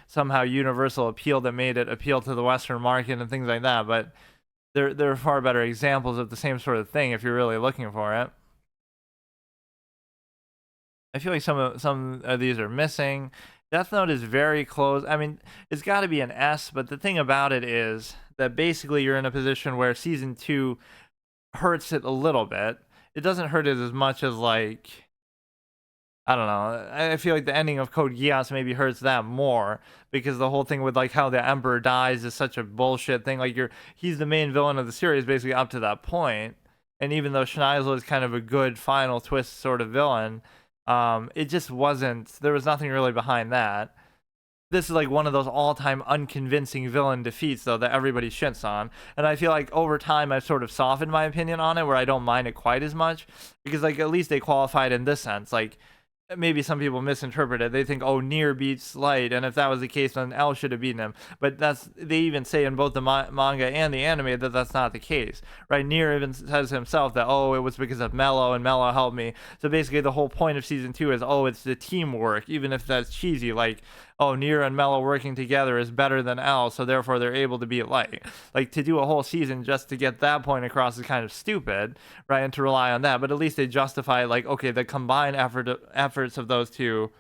somehow universal appeal that made it appeal to the Western market and things like that. But there are far better examples of the same sort of thing if you're really looking for it. I feel like some of these are missing. Death Note is very close. I mean, it's got to be an S, but the thing about it is that basically you're in a position where season 2 hurts it a little bit. It doesn't hurt it as much as, like, I don't know. I feel like the ending of Code Geass maybe hurts that more, because the whole thing with, like, how the Emperor dies is such a bullshit thing. Like, he's the main villain of the series basically up to that point, and even though Schneizel is kind of a good final twist sort of villain, it just wasn't. There was nothing really behind that. This is like one of those all-time unconvincing villain defeats, though, that everybody shits on, and I feel like over time I've sort of softened my opinion on it, where I don't mind it quite as much, because, like, at least they qualified in this sense. Like, maybe some people misinterpret it. They think, oh, Nier beats Light, and if that was the case, then L should have beaten him. But they even say in both the manga and the anime that that's not the case, right? Nier even says himself that, oh, it was because of Mello, and Mello helped me. So basically, the whole point of season 2 is, oh, it's the teamwork, even if that's cheesy. Like, oh, Nier and Mello working together is better than L, so therefore they're able to beat Light. Like, to do a whole season just to get that point across is kind of stupid, right? And to rely on that, but at least they justify, like, okay, the combined efforts of those two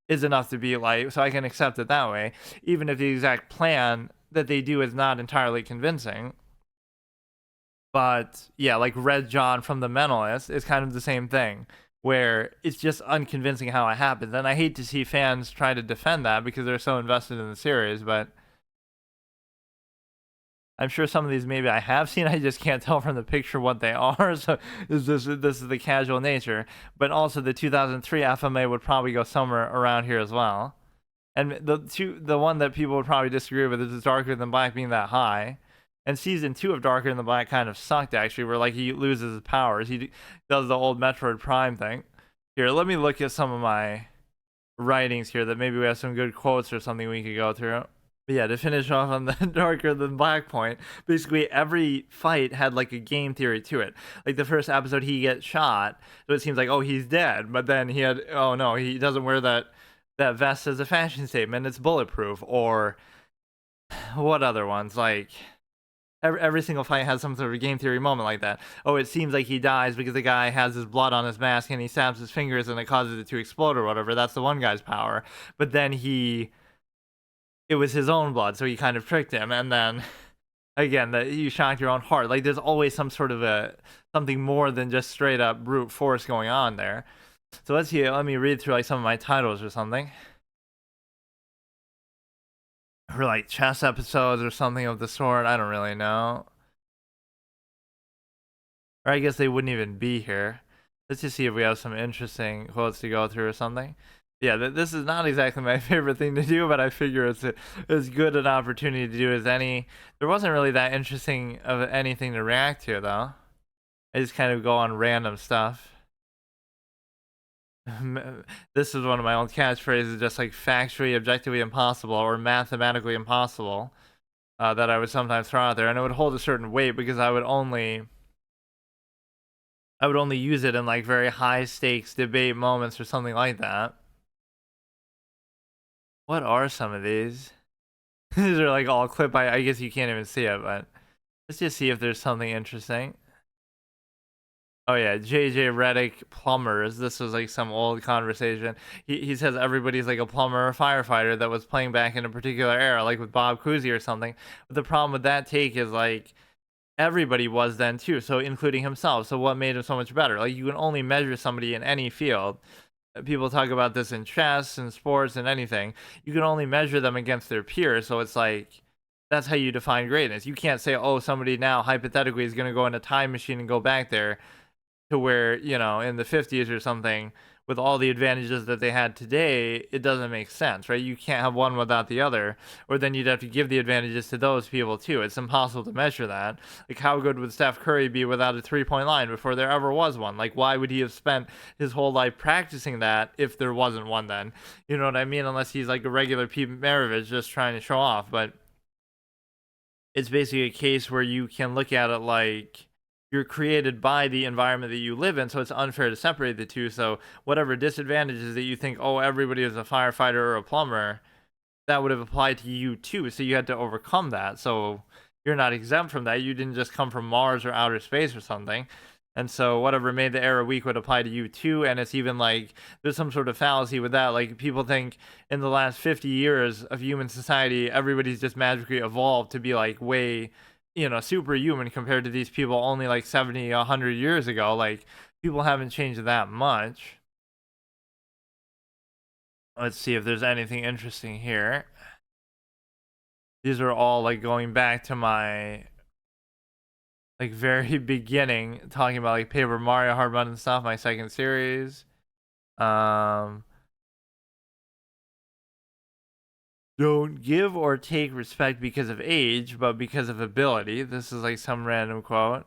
is enough to beat Light, so I can accept it that way, even if the exact plan that they do is not entirely convincing. But yeah, like Red John from The Mentalist is kind of the same thing, where it's just unconvincing how it happens. And I hate to see fans try to defend that because they're so invested in the series, but I'm sure some of these maybe I have seen, I just can't tell from the picture what they are. So this is the casual nature. But also the 2003 FMA would probably go somewhere around here as well. And the one that people would probably disagree with is Darker Than Black being that high. And season 2 of Darker Than Black kind of sucked, actually, where, like, he loses his powers. He does the old Metroid Prime thing. Here, let me look at some of my writings here that maybe we have some good quotes or something we could go through. But yeah, to finish off on the Darker Than Black point, basically every fight had, like, a game theory to it. Like, the first episode, he gets shot, so it seems like, oh, he's dead. But then he had, oh no, he doesn't wear that vest as a fashion statement. It's bulletproof. Or what other ones? Like, every single fight has some sort of game theory moment like that. Oh, it seems like he dies because the guy has his blood on his mask and he stabs his fingers and it causes it to explode or whatever. That's the one guy's power. But then it was his own blood, so he kind of tricked him. And then again, that you shocked your own heart. Like, there's always some sort of something more than just straight up brute force going on there. So let's see. Let me read through, like, some of my titles or something. Or, like, chess episodes or something of the sort. I don't really know. Or I guess they wouldn't even be here. Let's just see if we have some interesting quotes to go through or something. Yeah, this is not exactly my favorite thing to do, but I figure it's as good an opportunity to do as any. There wasn't really that interesting of anything to react to, though. I just kind of go on random stuff. This is one of my old catchphrases, just like factually, objectively impossible, or mathematically impossible, that I would sometimes throw out there, and it would hold a certain weight because I would only use it in, like, very high stakes debate moments or something like that. What are some of these? These are, like, all clip. I guess you can't even see it, but let's just see if there's something interesting. Oh yeah, JJ Reddick plumbers. This was, like, some old conversation. He says everybody's like a plumber or firefighter that was playing back in a particular era, like with Bob Cousy or something. But the problem with that take is, like, everybody was then too, so including himself. So what made him so much better? Like, you can only measure somebody in any field. People talk about this in chess and sports and anything. You can only measure them against their peers. So it's like, that's how you define greatness. You can't say, oh, somebody now hypothetically is going to go in a time machine and go back there to where, in the 50s or something, with all the advantages that they had today. It doesn't make sense, right? You can't have one without the other, or then you'd have to give the advantages to those people too. It's impossible to measure that. Like, how good would Steph Curry be without a three-point line before there ever was one? Like, why would he have spent his whole life practicing that if there wasn't one then? You know what I mean? Unless he's like a regular Pete Maravich just trying to show off. But it's basically a case where you can look at it like, you're created by the environment that you live in, so it's unfair to separate the two. So whatever disadvantages that you think, oh, everybody is a firefighter or a plumber, that would have applied to you too. So you had to overcome that. So you're not exempt from that. You didn't just come from Mars or outer space or something. And so whatever made the era weak would apply to you too. And it's even like there's some sort of fallacy with that. Like people think in the last 50 years of human society, everybody's just magically evolved to be like way, superhuman compared to these people only like 70, 100 years ago. Like people haven't changed that much. Let's see if there's anything interesting here. These are all like going back to my like very beginning, talking about like Paper Mario hard run and stuff, my second series. Don't give or take respect because of age, but because of ability. This is like some random quote.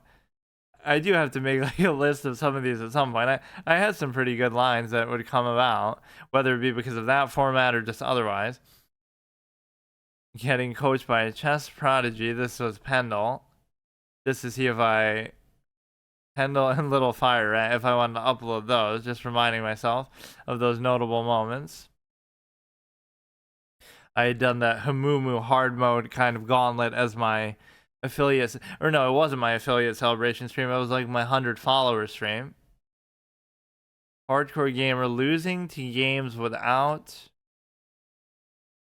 I do have to make like a list of some of these at some point. I had some pretty good lines that would come about, whether it be because of that format or just otherwise. Getting coached by a chess prodigy. This was Pendle. Just to see if Pendle and Little Fire Rat, if I wanted to upload those, just reminding myself of those notable moments. I had done that Hamumu hard mode kind of gauntlet as my affiliate, or no, it wasn't my affiliate celebration stream. It was like my 100 follower stream. Hardcore gamer losing to games without.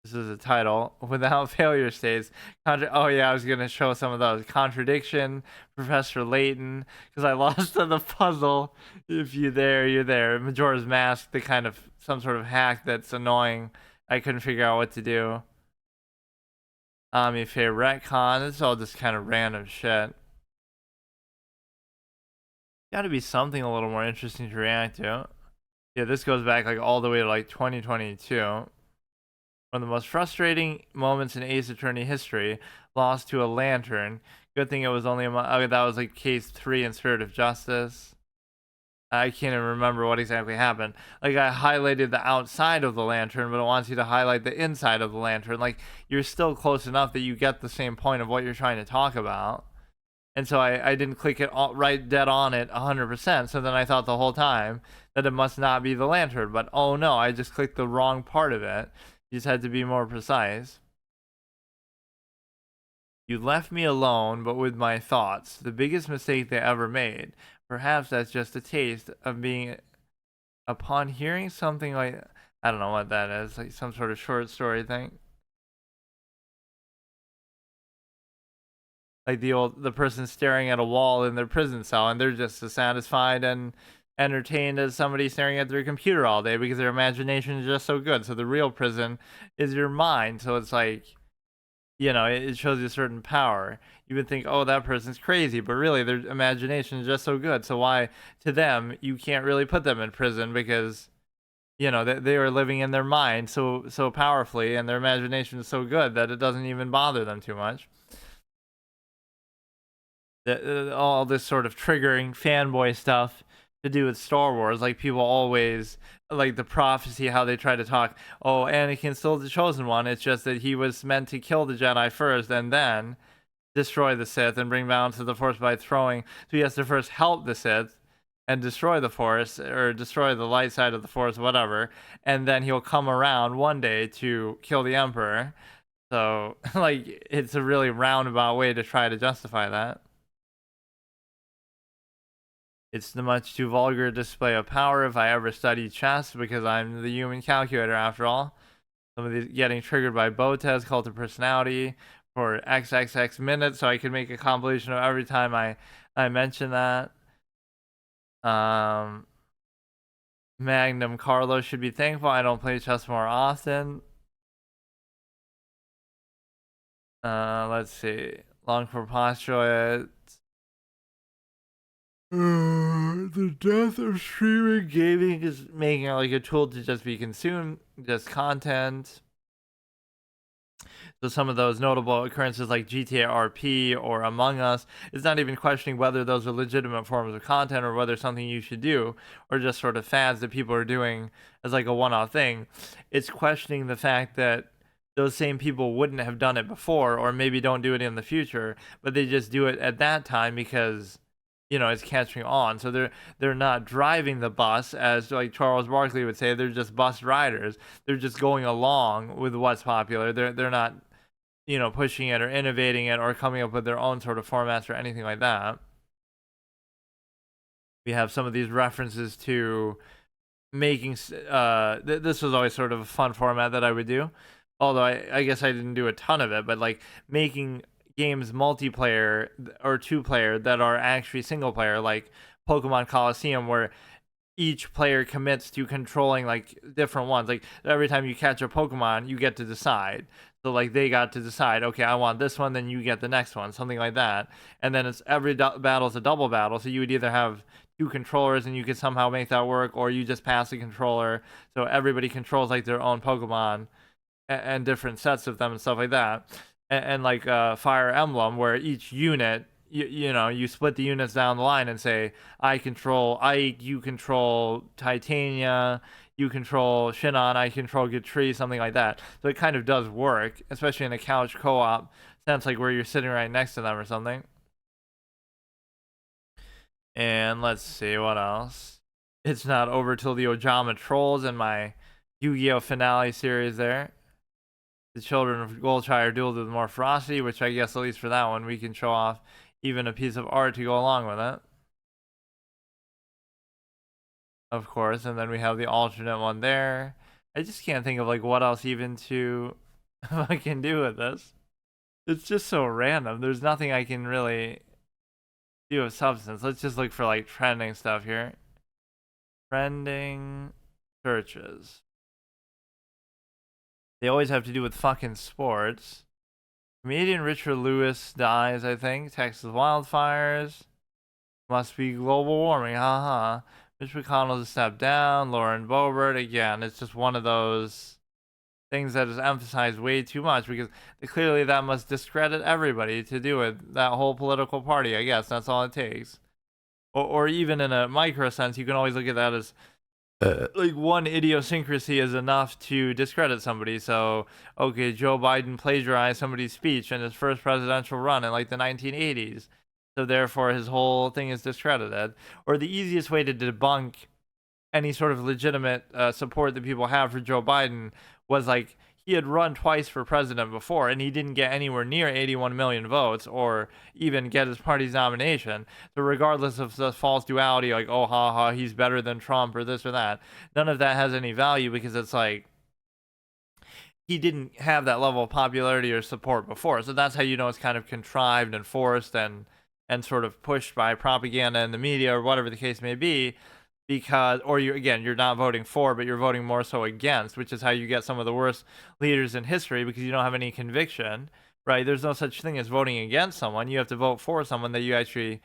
This is a title. Without failure states. Oh yeah, I was gonna show some of those. Contradiction, Professor Layton, because I lost to the puzzle. If you're there, you're there. Majora's Mask, the kind of some sort of hack that's annoying. I couldn't figure out what to do. Fair retcon. It's all just kind of random shit. Gotta be something a little more interesting to react to. Yeah, this goes back like all the way to like 2022. One of the most frustrating moments in Ace Attorney history, lost to a lantern. Good thing it was only that was like case 3 in Spirit of Justice. I can't even remember what exactly happened. Like I highlighted the outside of the lantern, but it wants you to highlight the inside of the lantern. Like you're still close enough that you get the same point of what you're trying to talk about. And so I didn't click it right dead on it 100%. So then I thought the whole time that it must not be the lantern. But oh no, I just clicked the wrong part of it. You just had to be more precise. You left me alone, but with my thoughts. The biggest mistake they ever made. Perhaps that's just a taste of being. Upon hearing something like, I don't know what that is, like some sort of short story thing. Like the person staring at a wall in their prison cell, and they're just as satisfied and entertained as somebody staring at their computer all day because their imagination is just so good. So the real prison is your mind. So it's like, it shows you a certain power. You would think, oh, that person's crazy, but really their imagination is just so good. So why, to them, you can't really put them in prison because, they are living in their mind so powerfully, and their imagination is so good that it doesn't even bother them too much. All this sort of triggering fanboy stuff to do with Star Wars, like people always like the prophecy, how they try to talk, oh, Anakin's still the chosen one, it's just that he was meant to kill the Jedi first and then destroy the Sith and bring balance to the Force by throwing, so he has to first help the Sith and destroy the Force, or destroy the light side of the Force, whatever, and then he'll come around one day to kill the Emperor. So like it's a really roundabout way to try to justify that. It's the much too vulgar display of power if I ever studied chess, because I'm the human calculator after all. Some of these getting triggered by Botez, cult of personality, for XXX minutes, so I could make a compilation of every time I mention that. Magnum Carlos should be thankful I don't play chess more often. Let's see. Long for postulate. The death of streaming gaming is making it like a tool to just be consumed, just content. So some of those notable occurrences like GTA RP or Among Us is not even questioning whether those are legitimate forms of content or whether something you should do, or just sort of fads that people are doing as like a one-off thing. It's questioning the fact that those same people wouldn't have done it before, or maybe don't do it in the future, but they just do it at that time because it's catching on. So they're not driving the bus, as like Charles Barkley would say. They're just bus riders. They're just going along with what's popular. They're not pushing it or innovating it or coming up with their own sort of formats or anything like that. We have some of these references to making this was always sort of a fun format that I would do, although I guess I didn't do a ton of it, but like making games multiplayer or two player that are actually single player, like Pokemon Coliseum, where each player commits to controlling like different ones. Like every time you catch a Pokemon, you get to decide. So like they got to decide, okay, I want this one, then you get the next one, something like that. And then it's every battle is a double battle, so you would either have two controllers and you could somehow make that work, or you just pass the controller, so everybody controls like their own Pokemon and different sets of them and stuff like that. And like Fire Emblem, where each unit you know, you split the units down the line and say, I control Ike, you control Titania, you control Shinon, I control Gatri, something like that. So it kind of does work, especially in a couch co-op sense, like where you're sitting right next to them or something. And let's see what else. It's not over till the Ojama trolls in my Yu-Gi-Oh! Finale series there. The children of Goldshire dueled with more ferocity, which I guess at least for that one we can show off even a piece of art to go along with it. Of course, and then we have the alternate one there. I just can't think of like what else even to I can do with this. It's just so random. There's nothing I can really do of substance. Let's just look for like trending stuff here. Trending searches. They always have to do with fucking sports. Comedian Richard Lewis dies, I think. Texas wildfires. Must be global warming, haha. Mitch McConnell to step down. Lauren Boebert, again, it's just one of those things that is emphasized way too much, because clearly that must discredit everybody to do it. That whole political party, I guess, that's all it takes. Or even in a micro sense, you can always look at that as like one idiosyncrasy is enough to discredit somebody. So, okay, Joe Biden plagiarized somebody's speech in his first presidential run in like the 1980s. So therefore his whole thing is discredited. Or the easiest way to debunk any sort of legitimate support that people have for Joe Biden was like, he had run twice for president before and he didn't get anywhere near 81 million votes or even get his party's nomination. So regardless of the false duality, like, oh, haha, he's better than Trump or this or that, none of that has any value, because it's like, he didn't have that level of popularity or support before. So that's how you know it's kind of contrived and forced and sort of pushed by propaganda in the media or whatever the case may be. Because, or you, again, you're not voting for, but you're voting more so against, which is how you get some of the worst leaders in history, because you don't have any conviction, right? There's no such thing as voting against someone. You have to vote for someone that you actually,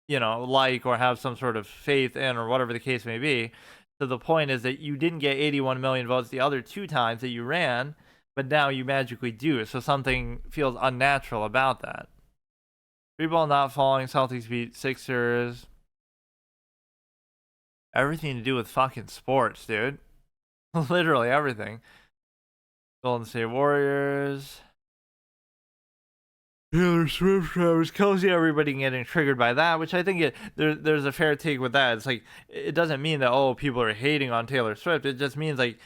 you know, like or have some sort of faith in, or whatever the case may be. So the point is that you didn't get 81 million votes the other two times that you ran, but now you magically do. So something feels unnatural about that. Three ball not falling, Celtics beat Sixers. Everything to do with fucking sports, dude. Literally everything. Golden State Warriors. Taylor Swift, Travis Kelce, everybody getting triggered by that, which I think there's a fair take with that. It's like, it doesn't mean that, oh, people are hating on Taylor Swift. It just means like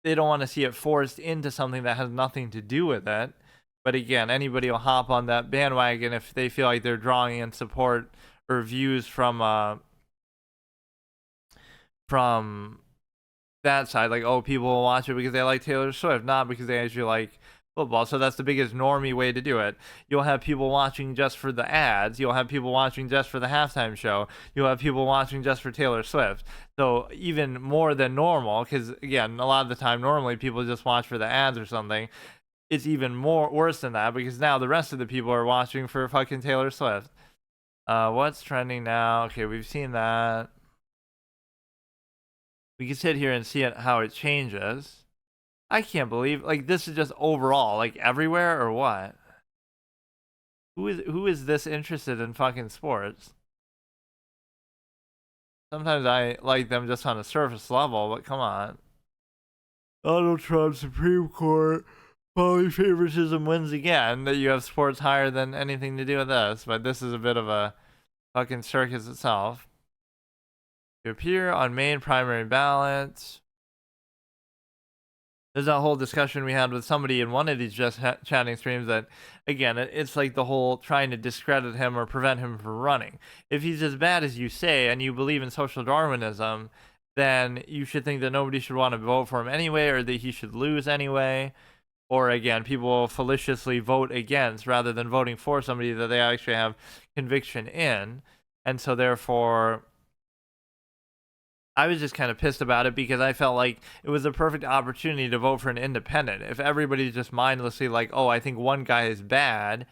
they don't want to see it forced into something that has nothing to do with it. But again, anybody will hop on that bandwagon if they feel like they're drawing in support or views from that side, like, oh, people will watch it because they like Taylor Swift, not because they actually like football. So that's the biggest normie way to do it. You'll have people watching just for the ads. You'll have people watching just for the halftime show. You'll have people watching just for Taylor Swift. So even more than normal, because again, a lot of the time normally people just watch for the ads or something. It's even more worse than that, because now the rest of the people are watching for fucking Taylor Swift. What's trending now? Okay, we've seen that. We can sit here and see it, how it changes. I can't believe, like, this is just overall, like, everywhere, or what? Who is this interested in fucking sports? Sometimes I like them just on a surface level, but come on. Donald Trump, Supreme Court, polyfavoritism wins again. That you have sports higher than anything to do with this, but this is a bit of a fucking circus itself. To appear on main primary ballots. There's that whole discussion we had with somebody in one of these just chatting streams that, again, it's like the whole trying to discredit him or prevent him from running. If he's as bad as you say and you believe in social Darwinism, then you should think that nobody should want to vote for him anyway, or that he should lose anyway. Or again, people will felicitously vote against rather than voting for somebody that they actually have conviction in. And so therefore, I was just kind of pissed about it because I felt like it was a perfect opportunity to vote for an independent. If everybody's just mindlessly like, oh, I think one guy is bad,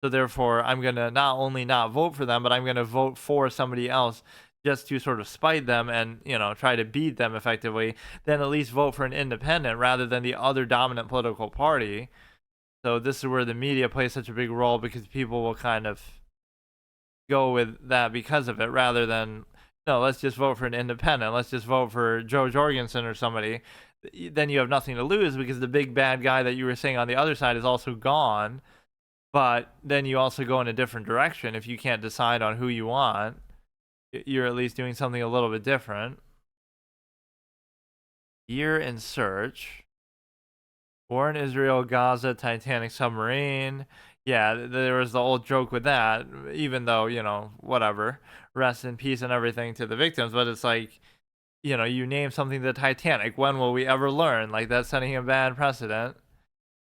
so therefore I'm going to not only not vote for them, but I'm going to vote for somebody else just to sort of spite them and, try to beat them effectively, then at least vote for an independent rather than the other dominant political party. So this is where the media plays such a big role, because people will kind of go with that because of it rather than, no, let's just vote for an independent. Let's just vote for Joe Jorgensen or somebody. Then you have nothing to lose because the big bad guy that you were saying on the other side is also gone. But then you also go in a different direction. If you can't decide on who you want, you're at least doing something a little bit different. Year in search. War in Israel, Gaza, Titanic submarine. Yeah, there was the old joke with that, even though, whatever, rest in peace and everything to the victims. But it's like, you name something the Titanic. When will we ever learn? Like, that's setting a bad precedent.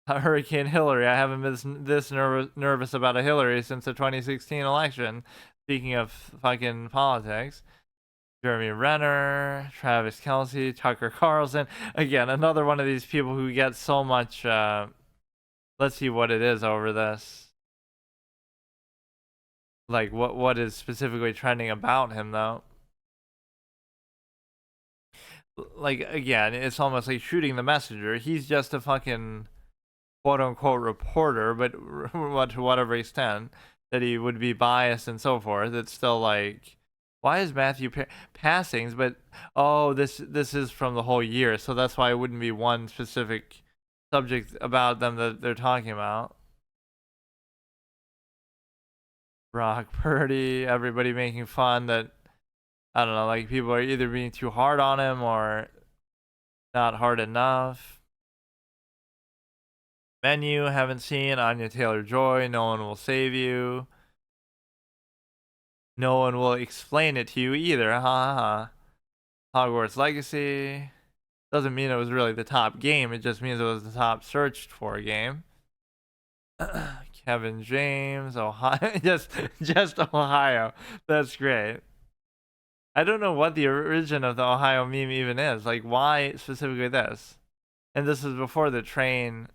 Hurricane Hillary. I haven't been this nervous about a Hillary since the 2016 election. Speaking of fucking politics. Jeremy Renner, Travis Kelce, Tucker Carlson. Again, another one of these people who get so much, let's see what it is over this. Like, what is specifically trending about him, though? Like, again, it's almost like shooting the messenger. He's just a fucking quote-unquote reporter, but to whatever extent that he would be biased and so forth, it's still like, why is Matthew passings? But this is from the whole year, so that's why it wouldn't be one specific subject about them that they're talking about. Brock Purdy, everybody making fun that, I don't know, like people are either being too hard on him or not hard enough. Menu, haven't seen. Anya Taylor-Joy, no one will save you. No one will explain it to you either. Ha ha ha. Hogwarts Legacy. Doesn't mean it was really the top game. It just means it was the top searched for game. Kevin James, Ohio. just Ohio. That's great. I don't know what the origin of the Ohio meme even is. Like, why specifically this? And this is before the train.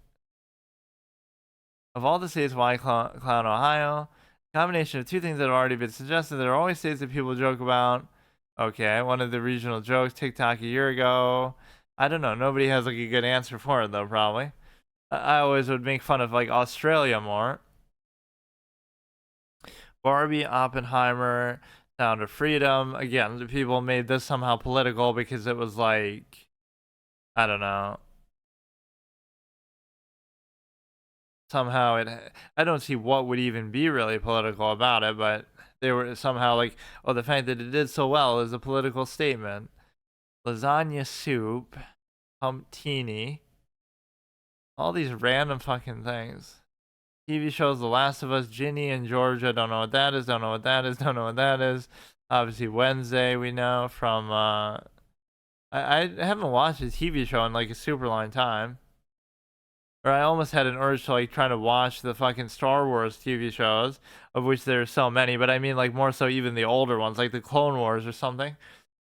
Of all the states, why clown Ohio? Combination of two things that have already been suggested. There are always states that people joke about. Okay, one of the regional jokes, TikTok a year ago. I don't know. Nobody has like a good answer for it though, probably. I always would make fun of like Australia more. Barbie, Oppenheimer, Sound of Freedom. Again, the people made this somehow political because it was like, I don't know. Somehow I don't see what would even be really political about it, but they were somehow like, oh, the fact that it did so well is a political statement. Lasagna soup, pumptini, all these random fucking things. TV shows, The Last of Us, Ginny and Georgia, don't know what that is, don't know what that is, don't know what that is. Obviously Wednesday, we know from, I haven't watched a TV show in like a super long time. Or I almost had an urge to like try to watch the fucking Star Wars TV shows, of which there's so many, but I mean like more so even the older ones, like the Clone Wars or something,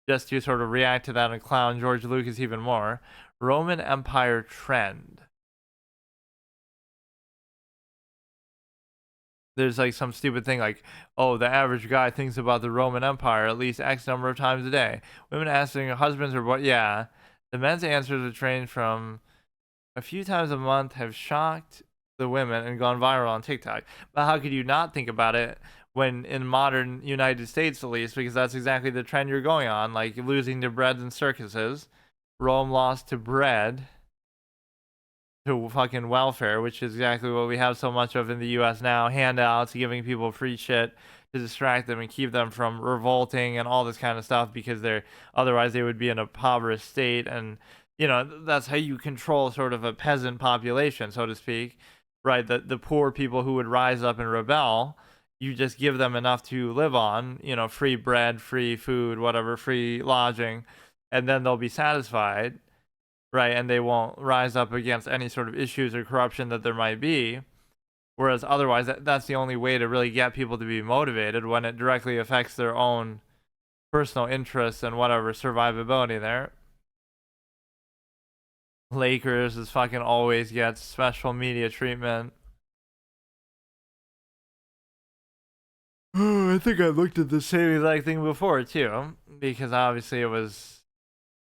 just to sort of react to that and clown George Lucas even more. Roman Empire trend. There's like some stupid thing like, oh, the average guy thinks about the Roman Empire at least X number of times a day. Women asking their husbands or what? Yeah. The men's answers are ranged from a few times a month have shocked the women and gone viral on TikTok. But how could you not think about it when in modern United States, at least, because that's exactly the trend you're going on, like losing to breads and circuses. Rome lost to bread, to fucking welfare, which is exactly what we have so much of in the US now. Handouts, giving people free shit to distract them and keep them from revolting and all this kind of stuff, because otherwise they would be in a impoverished state. And that's how you control sort of a peasant population, so to speak, right? The poor people who would rise up and rebel, you just give them enough to live on, free bread, free food, whatever, free lodging, and then they'll be satisfied, right? And they won't rise up against any sort of issues or corruption that there might be. Whereas otherwise, that's the only way to really get people to be motivated when it directly affects their own personal interests and whatever survivability there. Lakers is fucking always gets special media treatment. I think I looked at the same exact thing before too, because obviously it was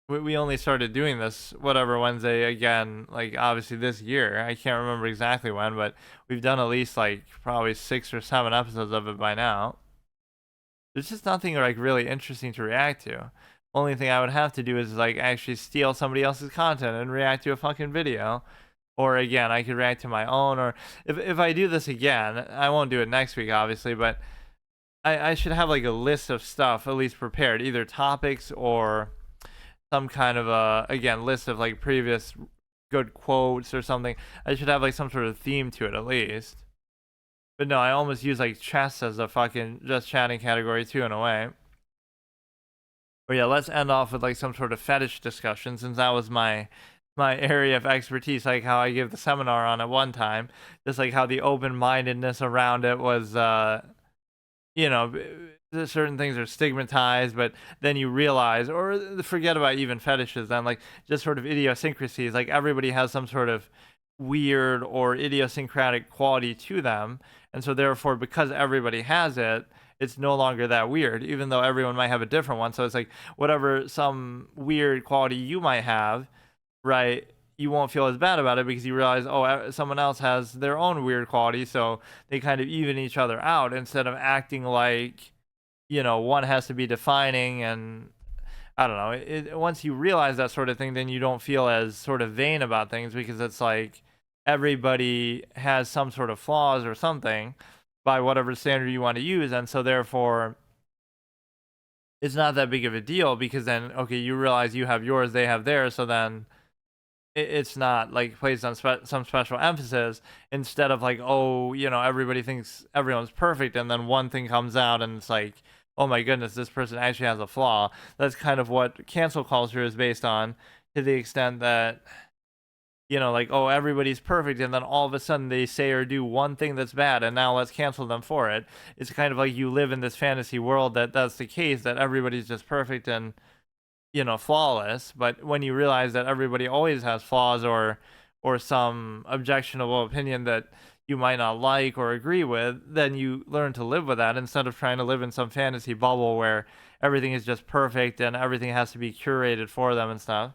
we only started doing this whatever Wednesday again, like obviously this year. I can't remember exactly when, but we've done at least like probably 6 or 7 episodes of it by now. There's just nothing like really interesting to react to. Only thing I would have to do is like actually steal somebody else's content and react to a fucking video. Or again, I could react to my own. Or if I do this again, I won't do it next week, obviously, but I should have like a list of stuff at least prepared, either topics or some kind of a again list of like previous good quotes or something. I should have like some sort of theme to it at least. But no, I almost use like chess as a fucking just chatting category too in a way. But yeah, let's end off with like some sort of fetish discussion, since that was my area of expertise, like how I gave the seminar on it one time, just like how the open-mindedness around it was you know certain things are stigmatized, but then you realize, or forget about even fetishes, then like just sort of idiosyncrasies, like everybody has some sort of weird or idiosyncratic quality to them, and so therefore because everybody has it, it's no longer that weird, even though everyone might have a different one. So it's like whatever some weird quality you might have, right, you won't feel as bad about it because you realize, oh, someone else has their own weird quality, so they kind of even each other out instead of acting like one has to be defining. And I don't know, once you realize that sort of thing, then you don't feel as sort of vain about things, because it's like everybody has some sort of flaws or something by whatever standard you want to use, and so therefore it's not that big of a deal, because then okay, you realize you have yours, they have theirs, so then it's not like placed on some special emphasis, instead of like, oh, everybody thinks everyone's perfect, and then one thing comes out and it's like, oh my goodness, this person actually has a flaw. That's kind of what cancel culture is based on, to the extent that like, oh, everybody's perfect, and then all of a sudden they say or do one thing that's bad, and now let's cancel them for it. It's kind of like you live in this fantasy world that that's the case, that everybody's just perfect and flawless. But when you realize that everybody always has flaws, or some objectionable opinion that you might not like or agree with, then you learn to live with that, instead of trying to live in some fantasy bubble where everything is just perfect and everything has to be curated for them and stuff.